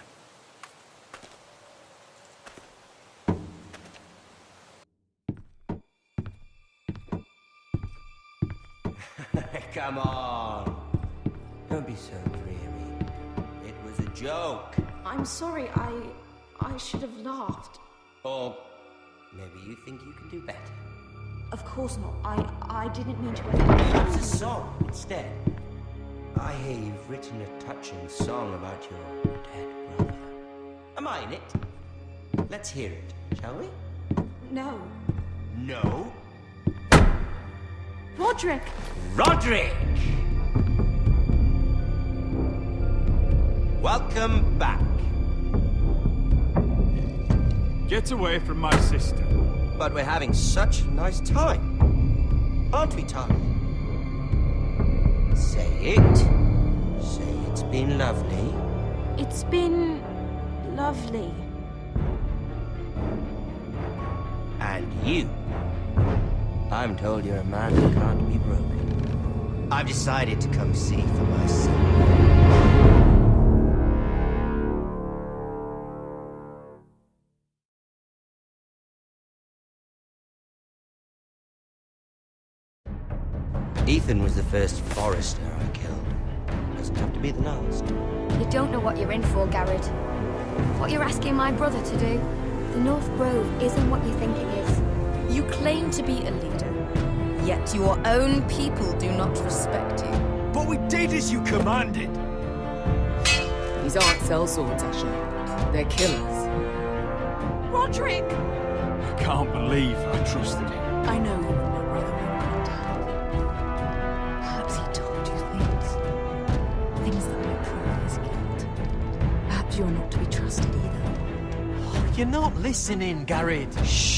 Come on. Don't be so dreary. It was a joke. I'm sorry, I should have laughed. Or maybe you think you can do better. Of course not. I didn't mean to Perhaps a offend you. song instead. I hear you've written a touching song about your dead brother. Am I in it? Let's hear it, shall we? No. No? Roderick! Roderick! Welcome back. Get away from my sister. But we're having such a nice time. Aren't we, Talia? Say it. Say it's been lovely. It's been lovely. And you. I'm told you're a man who can't be broken. I've decided to come see for myself. Ethan was the first Forester I killed. Doesn't have to be the last. You don't know what you're in for, Garrett. What you're asking my brother to do. The North Grove isn't what you think it is. You claim to be a leader, yet your own people do not respect you. But we did as you commanded. These aren't sellswords, Ashley. They're killers. Roderick! I can't believe I trusted him. I know you and my brother were my dad. Perhaps he told you things that might prove his guilt. Perhaps you're not to be trusted either. Oh, you're not listening, Garrett. Shh.